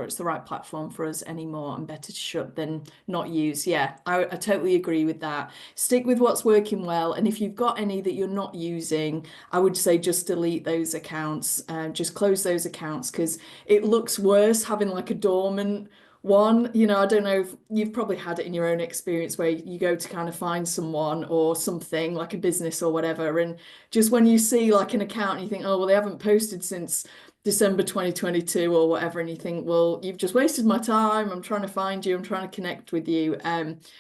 [SPEAKER 1] it's the right platform for us anymore and better to shut than not use. Yeah, I totally agree with that. Stick with what's working well. And if you've got any that you're not using, I would say just delete those accounts, just close those accounts, because it looks worse having like a dormant one. I don't know if you've probably had it in your own experience where you go to kind of find someone or something like a business or whatever. And just when you see like an account and you think, oh, well, they haven't posted since December 2022 or whatever, and you think, well, you've just wasted my time. I'm trying to find you. I'm trying to connect with you.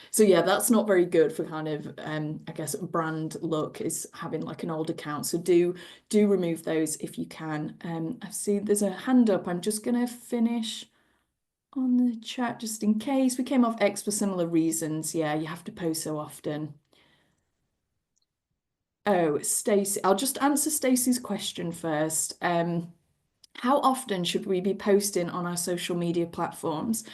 [SPEAKER 1] So yeah, that's not very good for kind of, I guess, brand look, is having like an old account. So do remove those if you can. I see there's a hand up. I'm just going to finish on the chat just in case. We came off X for similar reasons. Yeah, you have to post so often. Oh, Stacey, I'll just answer Stacey's question first. How often should we be posting on our social media platforms?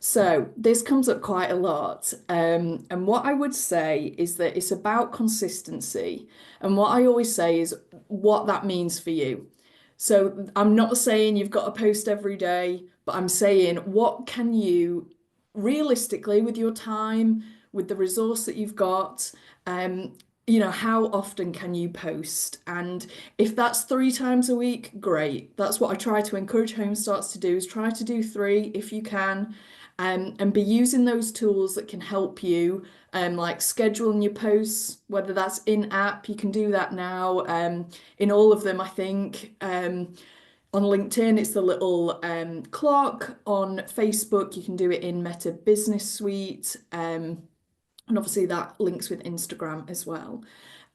[SPEAKER 1] So this comes up quite a lot. And what I would say is that it's about consistency. And what I always say is what that means for you. So I'm not saying you've got to post every day, but I'm saying what can you realistically, with your time, with the resource that you've got, how often can you post? And if that's 3 times a week, great. That's what I try to encourage home starts to do, is try to do 3 if you can, and be using those tools that can help you, like scheduling your posts, whether that's in app, you can do that now, in all of them, I think. On LinkedIn, it's the little clock. On Facebook, you can do it in Meta Business Suite. And obviously that links with Instagram as well.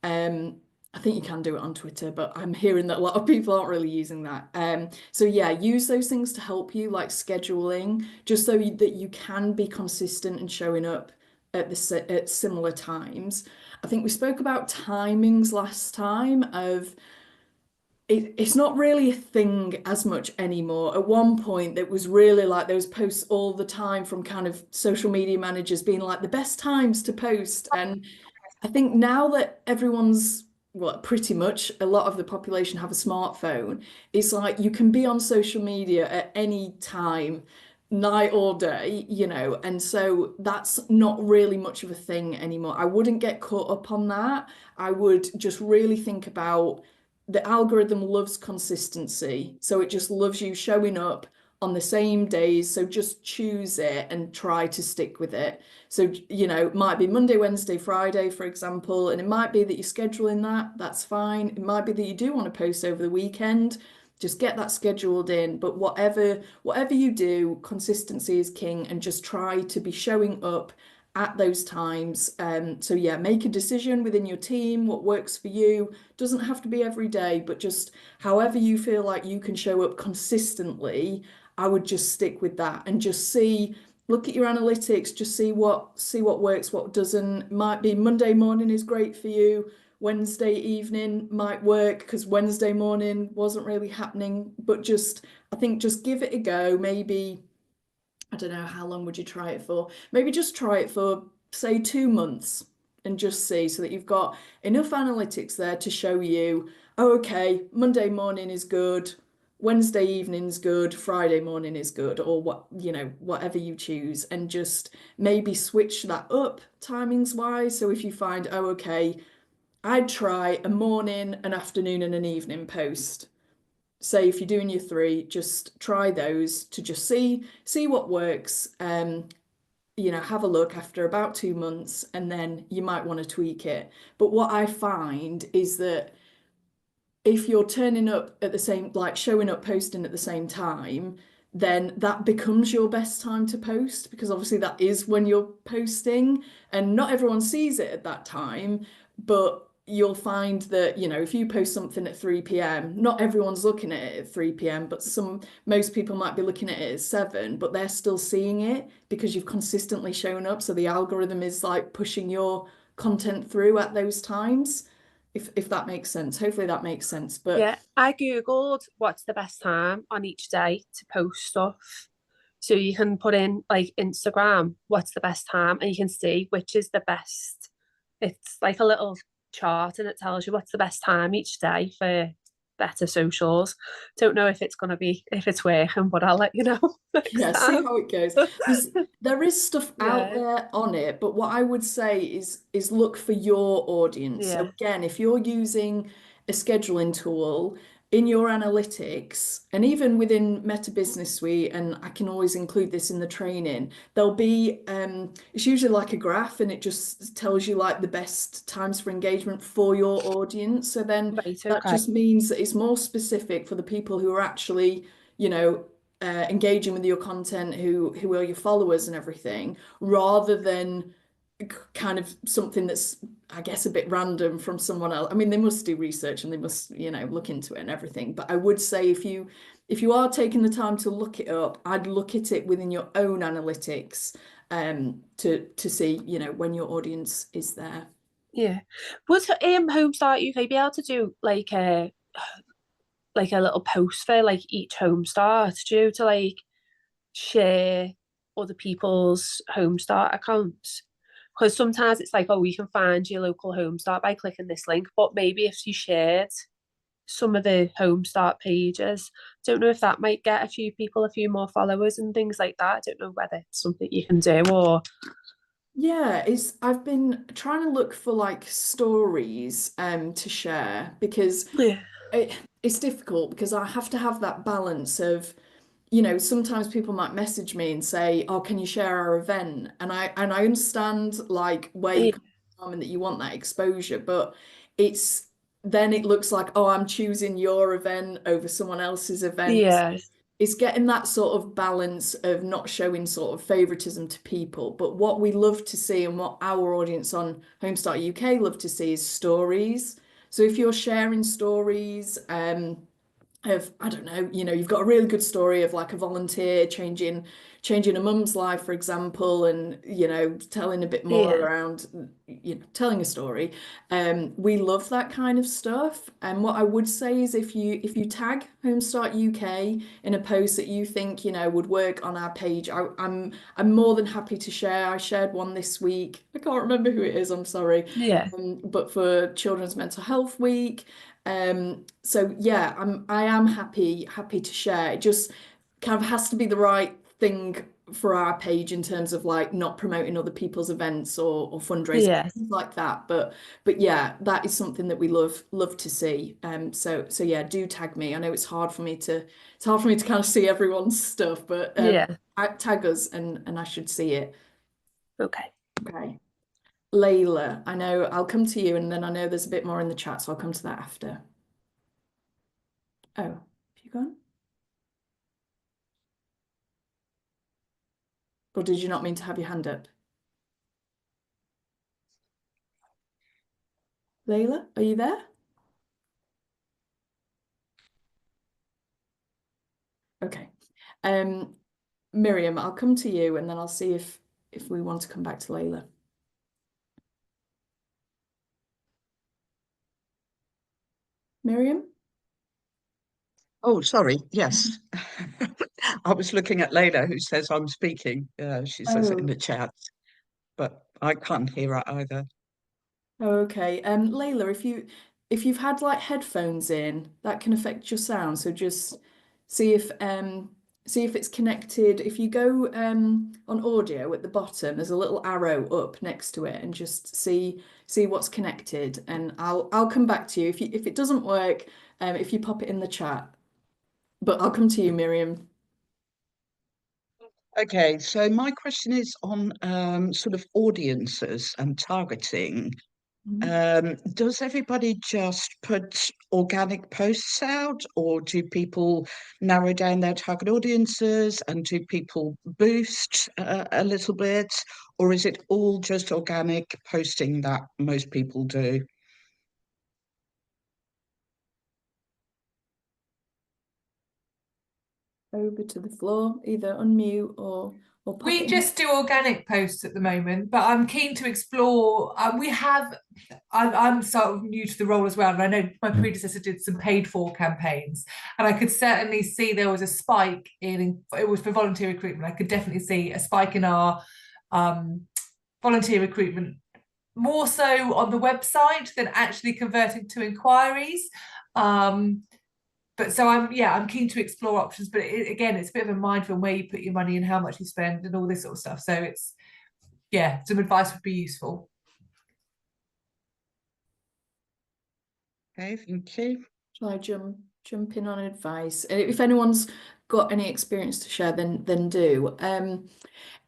[SPEAKER 1] I think you can do it on Twitter, but I'm hearing that a lot of people aren't really using that. So yeah, use those things to help you, like scheduling, just so that you can be consistent and showing up at similar times. I think we spoke about timings last time of it's not really a thing as much anymore. At one point, it was really like those posts all the time from kind of social media managers being like the best times to post. And I think now that well, pretty much a lot of the population have a smartphone, it's like you can be on social media at any time, night or day, and so that's not really much of a thing anymore. I wouldn't get caught up on that. I would just really think about the algorithm loves consistency. So it just loves you showing up on the same days. So just choose it and try to stick with it. So, it might be Monday, Wednesday, Friday, for example, and it might be that you're scheduling that. That's fine. It might be that you do want to post over the weekend. Just get that scheduled in. But whatever you do, consistency is king, and just try to be showing up at those times. So yeah, make a decision within your team, what works for you. Doesn't have to be every day, but just however you feel like you can show up consistently, I would just stick with that and just look at your analytics, just see what works, what doesn't. Might be Monday morning is great for you. Wednesday evening might work because Wednesday morning wasn't really happening, but I think just give it a go. Maybe, I don't know, how long would you try it for? Maybe just try it for, say, 2 months and just see, so that you've got enough analytics there to show you, oh, okay, Monday morning is good, Wednesday evening's good, Friday morning is good, or whatever you choose, and just maybe switch that up timings wise. So if you find, oh, okay, I'd try a morning, an afternoon, and an evening post. Say if you're doing your 3, just try those to just see what works. Have a look after about 2 months, and then you might want to tweak it. But what I find is that if you're turning up at the same, like showing up, posting at the same time, then that becomes your best time to post, because obviously that is when you're posting, and not everyone sees it at that time, but you'll find that, if you post something at 3 p.m, not everyone's looking at it at 3 p.m, but most people might be looking at it at 7, but they're still seeing it because you've consistently shown up. So the algorithm is like pushing your content through at those times. if that makes sense. Hopefully that makes sense. But
[SPEAKER 9] Yeah, I googled what's the best time on each day to post stuff. So you can put in like Instagram, what's the best time, and you can see which is the best. It's like a little chart and it tells you what's the best time each day for better socials. Don't know if it's gonna be if it's working, but I'll let you know next
[SPEAKER 1] yeah, see
[SPEAKER 9] time.
[SPEAKER 1] how it goes. There is stuff out
[SPEAKER 9] Yeah.
[SPEAKER 1] there on it, but what I would say is look for your audience. So
[SPEAKER 9] Yeah.
[SPEAKER 1] again, if you're using a scheduling tool in your analytics, and even within Meta Business Suite, and I can always include this in the training, there'll be it's usually like a graph and it just tells you like the best times for engagement for your audience. So then
[SPEAKER 9] Right,
[SPEAKER 1] that
[SPEAKER 9] okay.
[SPEAKER 1] just means that it's more specific for the people who are actually, you know, engaging with your content, who are your followers and everything, rather than kind of something that's, I guess, a bit random from someone else. I mean, they must do research and they must, you know, look into it and everything. But I would say if you are taking the time to look it up, I'd look at it within your own analytics to see, you know, when your audience is there.
[SPEAKER 9] Yeah. Would Homestart UK be able to do like a little post for like each Homestart due to like share other people's Homestart accounts? Because sometimes it's like, oh, we can find your local Homestart by clicking this link, but maybe if you shared some of the Homestart pages, don't know if that might get a few people a few more followers and things like that. I don't know whether it's something you can do or
[SPEAKER 1] Yeah, I've been trying to look for like stories to share because
[SPEAKER 9] yeah.
[SPEAKER 1] it's difficult because I have to have that balance of, you know, sometimes people might message me and say, "Oh, can you share our event?" And I understand like where you
[SPEAKER 9] Yeah.
[SPEAKER 1] come from and that you want that exposure, but it's then it looks like, oh, I'm choosing your event over someone else's event.
[SPEAKER 9] Yeah.
[SPEAKER 1] It's getting that sort of balance of not showing sort of favoritism to people. But what we love to see and what our audience on Homestart UK love to see is stories. So if you're sharing stories, of, I don't know, you know, you've got a really good story of like a volunteer changing a mum's life, for example, and you know, telling a bit more
[SPEAKER 9] Yeah.
[SPEAKER 1] around, you know, telling a story. We love that kind of stuff. And what I would say is if you tag Homestart UK in a post that you think, you know, would work on our page, I'm more than happy to share. I shared one this week. I can't remember who it is, I'm sorry.
[SPEAKER 9] Yeah.
[SPEAKER 1] But for Children's Mental Health Week. So yeah, I am happy to share. It just kind of has to be the right thing for our page in terms of like not promoting other people's events or fundraising,
[SPEAKER 9] Yeah.
[SPEAKER 1] things like that. But yeah, that is something that we love to see. So yeah, do tag me. I know it's hard for me to kind of see everyone's stuff, but
[SPEAKER 9] Yeah.
[SPEAKER 1] tag us and I should see it.
[SPEAKER 9] Okay.
[SPEAKER 1] Okay. Layla, I know I'll come to you and then I know there's a bit more in the chat, so I'll come to that after. Oh, have you gone? Or did you not mean to have your hand up? Layla, are you there? Okay. Miriam, I'll come to you and then I'll see if we want to come back to Layla. Miriam?
[SPEAKER 7] Oh, sorry. Yes. I was looking at Layla, who says I'm speaking. She says it in
[SPEAKER 1] Oh,
[SPEAKER 7] the chat, but I can't hear her either.
[SPEAKER 1] okay. Layla, if you've had like headphones in, that can affect your sound. So just see if it's connected. If you go on audio at the bottom, there's a little arrow up next to it, and just see what's connected. And I'll come back to you if it doesn't work. If you pop it in the chat, but I'll come to you, Miriam.
[SPEAKER 7] Okay, so my question is on sort of audiences and targeting. Does everybody just put organic posts out, or do people narrow down their target audiences and do people boost a little bit, or is it all just organic posting that most people do?
[SPEAKER 1] over to the floor, either unmute or pop
[SPEAKER 5] We
[SPEAKER 1] in.
[SPEAKER 5] just do organic posts at the moment, but I'm keen to explore. I'm sort of new to the role as well, and I know my predecessor did some paid for campaigns, and I could certainly see there was a spike in, it was for volunteer recruitment. I could definitely see a spike in our volunteer recruitment, more so on the website than actually converting to inquiries. But so I'm keen to explore options, but again, it's a bit of a minefield where you put your money and how much you spend and all this sort of stuff. So it's, yeah, some advice would be useful.
[SPEAKER 7] Okay, thank you.
[SPEAKER 1] Shall I jump in on advice? If anyone's got any experience to share, then do.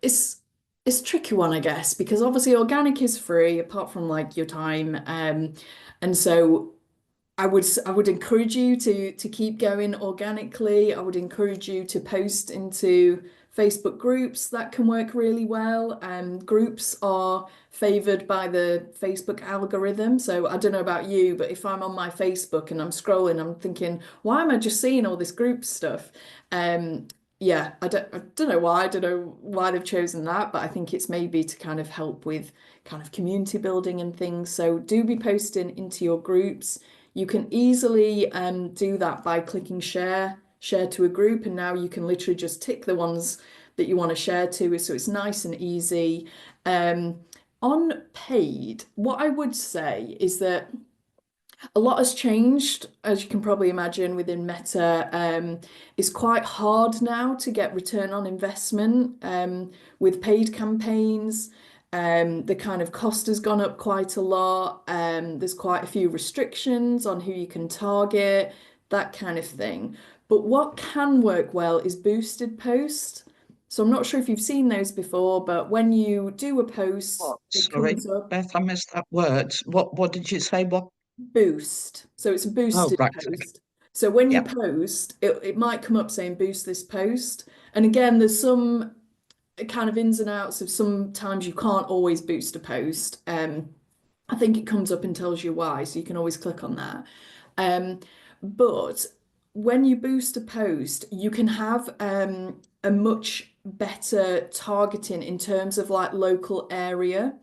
[SPEAKER 1] It's a tricky one, I guess, because obviously organic is free apart from like your time. And so I would encourage you to keep going organically. I would encourage you to post into Facebook groups. That can work really well. Groups are favored by the Facebook algorithm. So I don't know about you, but if I'm on my Facebook and I'm scrolling, I'm thinking, why am I just seeing all this group stuff? Yeah, I don't know why. I don't know why they've chosen that, but I think it's maybe to kind of help with kind of community building and things. So do be posting into your groups. You can easily do that by clicking share to a group, and now you can literally just tick the ones that you want to share to, so it's nice and easy. On paid, what I would say is that a lot has changed, as you can probably imagine, within Meta. It's quite hard now to get return on investment with paid campaigns. The kind of cost has gone up quite a lot. There's quite a few restrictions on who you can target, that kind of thing. But what can work well is boosted post. So I'm not sure if you've seen those before, but when you do a post, it
[SPEAKER 7] Sorry,
[SPEAKER 1] comes up.
[SPEAKER 7] Beth, I missed that word. What did you say? What?
[SPEAKER 1] Boost. So it's a boosted
[SPEAKER 7] right.
[SPEAKER 1] post. So when you
[SPEAKER 7] Yep.
[SPEAKER 1] post, it might come up saying boost this post. And again, there's some kind of ins and outs of sometimes you can't always boost a post. I think it comes up and tells you why, so you can always click on that. But when you boost a post, you can have a much better targeting in terms of like local area.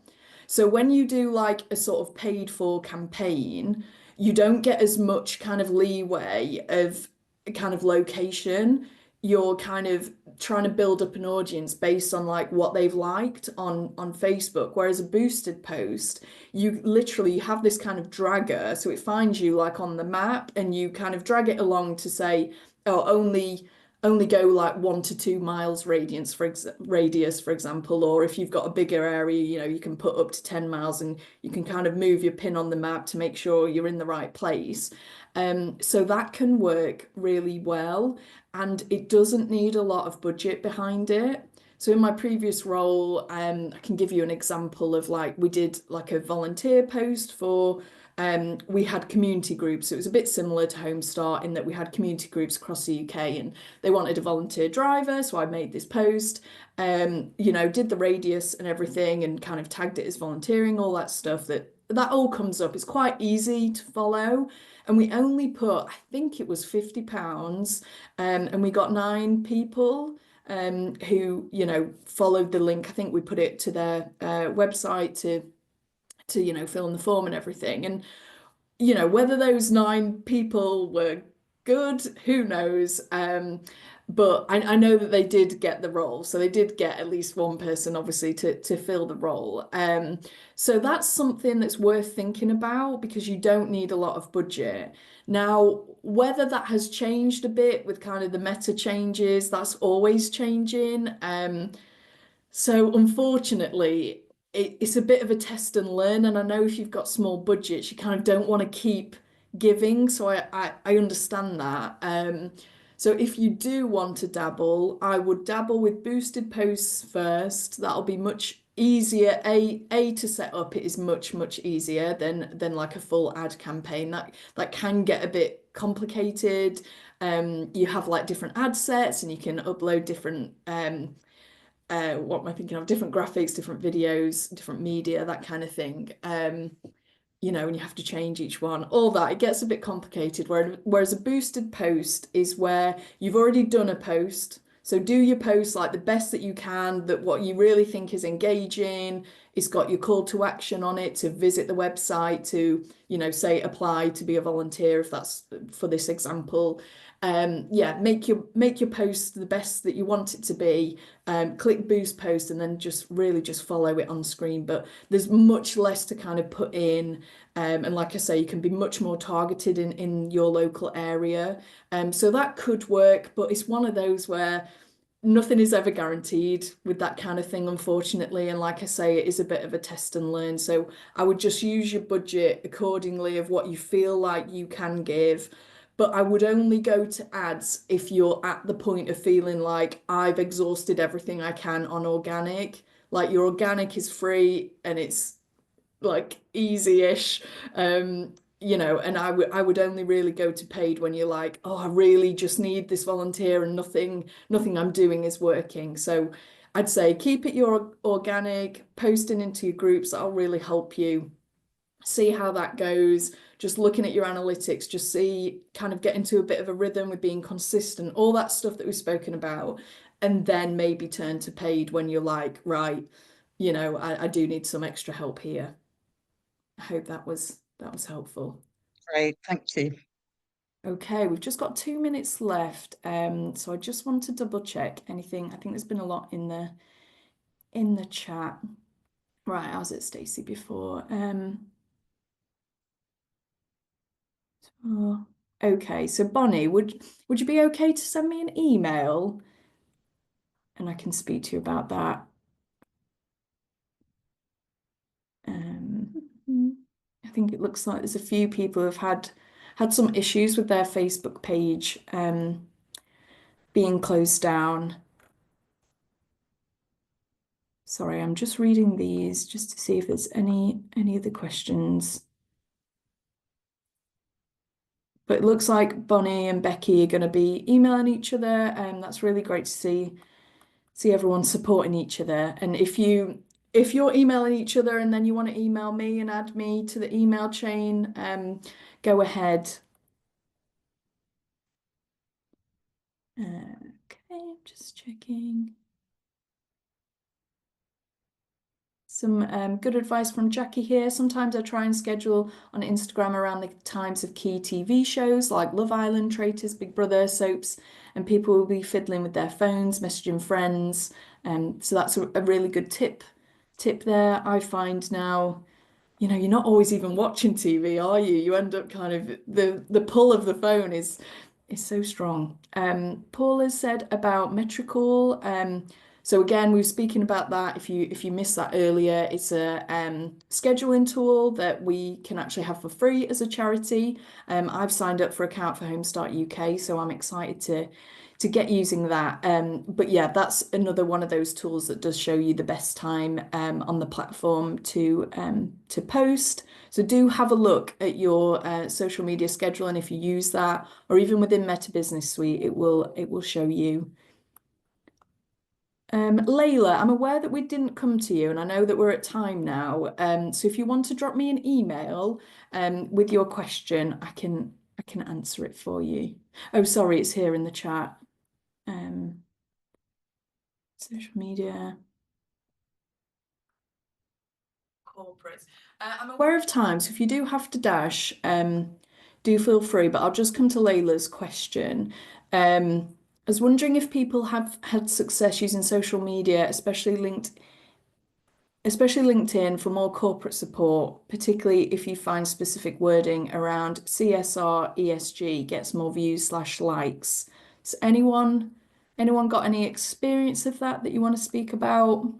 [SPEAKER 1] So when you do like a sort of paid for campaign, you don't get as much kind of leeway of kind of location. You're kind of trying to build up an audience based on like what they've liked on Facebook. Whereas a boosted post, you literally have this kind of dragger, so it finds you like on the map, and you kind of drag it along to say, oh, only go like 1 to 2 miles radius, for example, or if you've got a bigger area, you know, you can put up to 10 miles, and you can kind of move your pin on the map to make sure you're in the right place. So that can work really well, and it doesn't need a lot of budget behind it. So in my previous role, I can give you an example of like we did like a volunteer post for we had community groups. So it was a bit similar to Homestart in that we had community groups across the UK, and they wanted a volunteer driver. So I made this post, you know, did the radius and everything, and kind of tagged it as volunteering, all that stuff that all comes up. It's quite easy to follow. And we only put, I think it was £50, and we got 9 people who, you know, followed the link. I think we put it to their website to you know, fill in the form and everything. And, you know, whether those 9 people were good, who knows? But I know that they did get the role. So they did get at least one person, obviously, to fill the role. So that's something that's worth thinking about, because you don't need a lot of budget. Now, whether that has changed a bit with kind of the Meta changes, that's always changing. So unfortunately, it's a bit of a test and learn. And I know if you've got small budgets, you kind of don't want to keep giving. So I understand that. So if you do want to dabble, I would dabble with boosted posts first. That'll be much easier. A to set up, it is much easier than like a full ad campaign. That can get a bit complicated. You have like different ad sets, and you can upload different what am I thinking of? Different graphics, different videos, different media, that kind of thing. you know, and you have to change each one, all that, it gets a bit complicated. Whereas a boosted post is where you've already done a post. So do your post like the best that you can, that what you really think is engaging, it's got your call to action on it to visit the website, to, you know, say apply to be a volunteer, if that's for this example. Yeah, make your post the best that you want it to be. Click boost post and then just really just follow it on screen. But there's much less to kind of put in. And like I say, you can be much more targeted in your local area. So that could work, but it's one of those where nothing is ever guaranteed with that kind of thing, unfortunately. And like I say, it is a bit of a test and learn. So I would just use your budget accordingly of what you feel like you can give. But I would only go to ads if you're at the point of feeling like I've exhausted everything I can on organic. Like your organic is free and it's like easy-ish. You know, and I would only really go to paid when you're like, oh, I really just need this volunteer and nothing I'm doing is working. So I'd say keep it your organic, posting into your groups. That'll really help you see how that goes. Just looking at your analytics, just see, kind of get into a bit of a rhythm with being consistent, all that stuff that we've spoken about, and then maybe turn to paid when you're like, right, you know, I do need some extra help here. I hope that was helpful.
[SPEAKER 7] Great, thank you.
[SPEAKER 1] Okay, we've just got 2 minutes left. So I just want to double check anything. I think there's been a lot in the chat. Right, how's it, Stacey, before? So, okay, so Bonnie, would you be okay to send me an email? And I can speak to you about that. I think it looks like there's a few people who've had some issues with their Facebook page being closed down. Sorry, I'm just reading these just to see if there's any other questions. But it looks like Bonnie and Becky are going to be emailing each other, and that's really great to see everyone supporting each other. And if you're emailing each other and then you want to email me and add me to the email chain, go ahead. Okay, I'm just checking. Some good advice from Jackie here. Sometimes I try and schedule on Instagram around the times of key TV shows like Love Island, Traitors, Big Brother, soaps, and people will be fiddling with their phones, messaging friends. So that's a really good tip there. I find now, you know, you're not always even watching TV, are you? You end up kind of the pull of the phone is so strong. Paul has said about Metricool. So again, we were speaking about that. If you missed that earlier, it's a scheduling tool that we can actually have for free as a charity. I've signed up for account for Homestart UK, so I'm excited to get using that. But yeah, that's another one of those tools that does show you the best time on the platform to post. So do have a look at your social media schedule, and if you use that, or even within Meta Business Suite, it will show you. Layla, I'm aware that we didn't come to you, and I know that we're at time now. So if you want to drop me an email with your question, I can answer it for you. Oh, sorry, it's here in the chat. Social media. Corporates. I'm aware of time, so if you do have to dash, do feel free, but I'll just come to Layla's question. I was wondering if people have had success using social media, especially LinkedIn, for more corporate support, particularly if you find specific wording around CSR, ESG gets more views / likes. So anyone got any experience of that you want to speak about?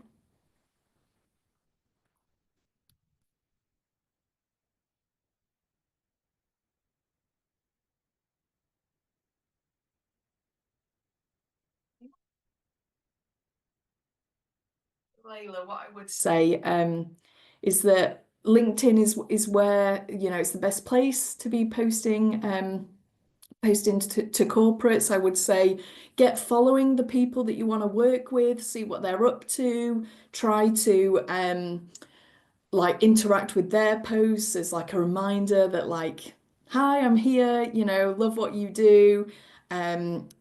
[SPEAKER 1] Layla, what I would say is that LinkedIn is where, you know, it's the best place to be posting to corporates. I would say get following the people that you want to work with, see what they're up to, try to like interact with their posts as like a reminder that like, hi, I'm here, you know, love what you do.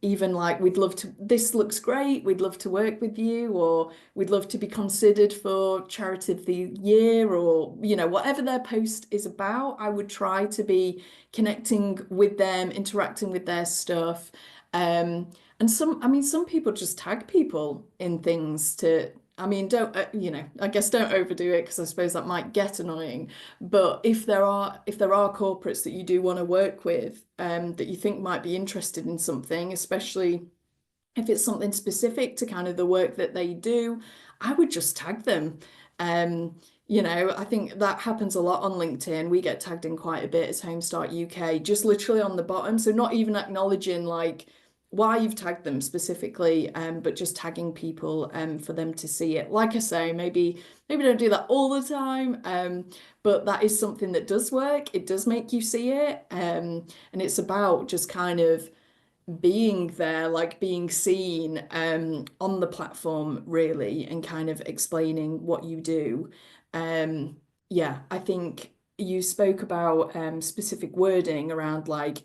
[SPEAKER 1] Even like we'd love to, this looks great, we'd love to work with you, or we'd love to be considered for charity of the year, or you know, whatever their post is about, I would try to be connecting with them, interacting with their stuff. And some people just tag people in things to, I mean, don't, you know, I guess don't overdo it, because I suppose that might get annoying. But if there are corporates that you do want to work with, that you think might be interested in something, especially if it's something specific to kind of the work that they do, I would just tag them. You know, I think that happens a lot on LinkedIn. We get tagged in quite a bit as Homestart UK, just literally on the bottom. So not even acknowledging like why you've tagged them specifically, but just tagging people for them to see it. Like I say, maybe don't do that all the time, but that is something that does work. It does make you see it, and it's about just kind of being there, like being seen on the platform really, and kind of explaining what you do. Yeah, I think you spoke about specific wording around like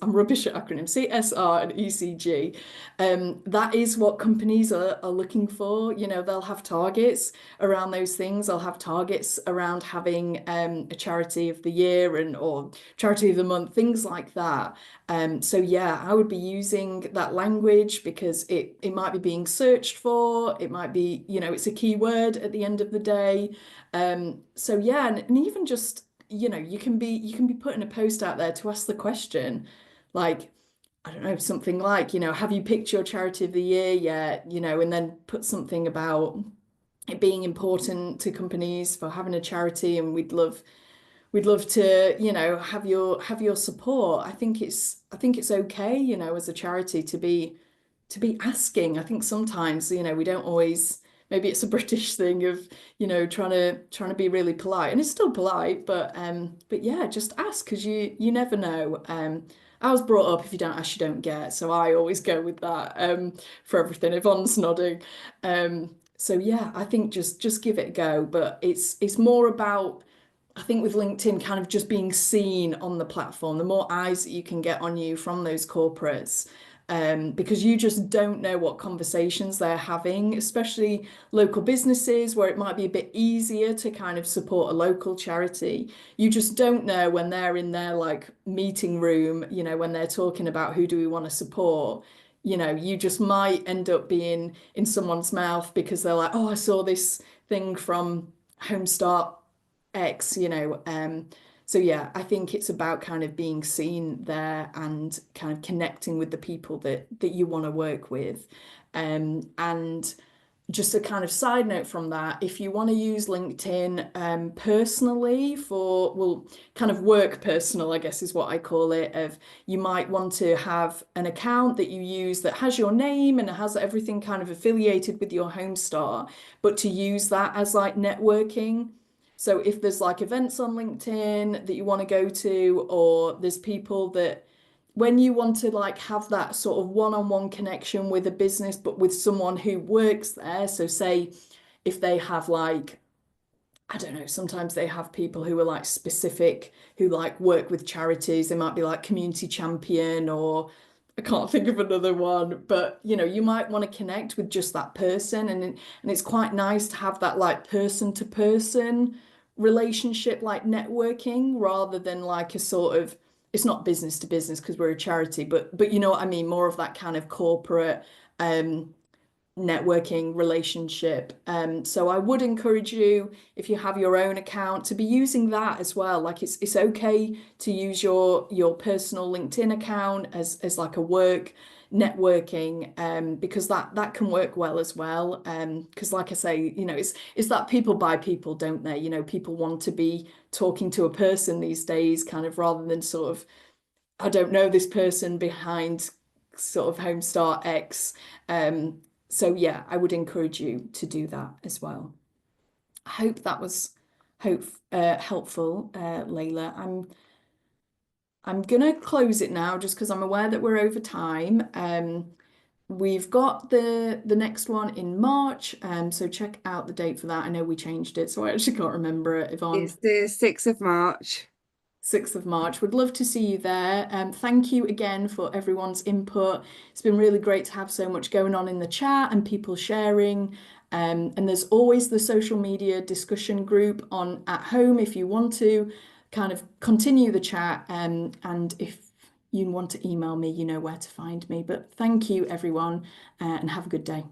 [SPEAKER 1] I'm rubbish at acronyms, CSR and ECG. That is what companies are looking for. You know, they'll have targets around those things. They'll have targets around having a charity of the year or charity of the month, things like that. So yeah, I would be using that language because it might be being searched for. It might be, you know, it's a keyword at the end of the day. So yeah, and even just, you know, you can be putting a post out there to ask the question, like, I don't know, something like, you know, have you picked your charity of the year yet? You know, and then put something about it being important to companies for having a charity, and we'd love to, you know, have your support. I think it's okay, you know, as a charity to be asking. I think sometimes, you know, we don't always, maybe it's a British thing of, you know, trying to be really polite, and it's still polite, but yeah, just ask, because you never know. I was brought up, if you don't ask, you don't get. So I always go with that for everything. Yvonne's nodding. So yeah, I think just give it a go. But it's more about, I think with LinkedIn, kind of just being seen on the platform, the more eyes that you can get on you from those corporates, because you just don't know what conversations they're having, especially local businesses where it might be a bit easier to kind of support a local charity. You just don't know when they're in their like meeting room, you know, when they're talking about who do we want to support. You know, you just might end up being in someone's mouth because they're like, oh, I saw this thing from Homestart X, you know. So yeah, I think it's about kind of being seen there and kind of connecting with the people that you want to work with. And just a kind of side note from that, if you want to use LinkedIn personally for, well, kind of work personal, I guess is what I call it, of you might want to have an account that you use that has your name and has everything kind of affiliated with your Homestart, but to use that as like networking. So if there's like events on LinkedIn that you want to go to, or there's people that when you want to like have that sort of one-on-one connection with a business, but with someone who works there. So say if they have like, I don't know, sometimes they have people who are like specific, who like work with charities. They might be like community champion, or I can't think of another one, but you know, you might want to connect with just that person, and it's quite nice to have that like person to person relationship, like networking, rather than like a sort of, it's not business to business because we're a charity, but you know what I mean, more of that kind of corporate networking relationship. So I would encourage you, if you have your own account, to be using that as well. Like it's okay to use your personal LinkedIn account as like a work networking, because that can work well as well. Because like I say, you know, it's that people buy people, don't they? You know, people want to be talking to a person these days, kind of, rather than sort of, I don't know this person behind sort of Homestart X. So yeah, I would encourage you to do that as well. I hope that was helpful, Layla. I'm gonna close it now just because I'm aware that we're over time. we've got the next one in March, so check out the date for that. I know we changed it, so I actually can't remember it, Yvonne.
[SPEAKER 3] It's the 6th of March.
[SPEAKER 1] 6th of March. Would love to see you there. Thank you again for everyone's input. It's been really great to have so much going on in the chat and people sharing. And there's always the social media discussion group on at home if you want to kind of continue the chat. And if you want to email me, you know where to find me. But thank you, everyone, and have a good day.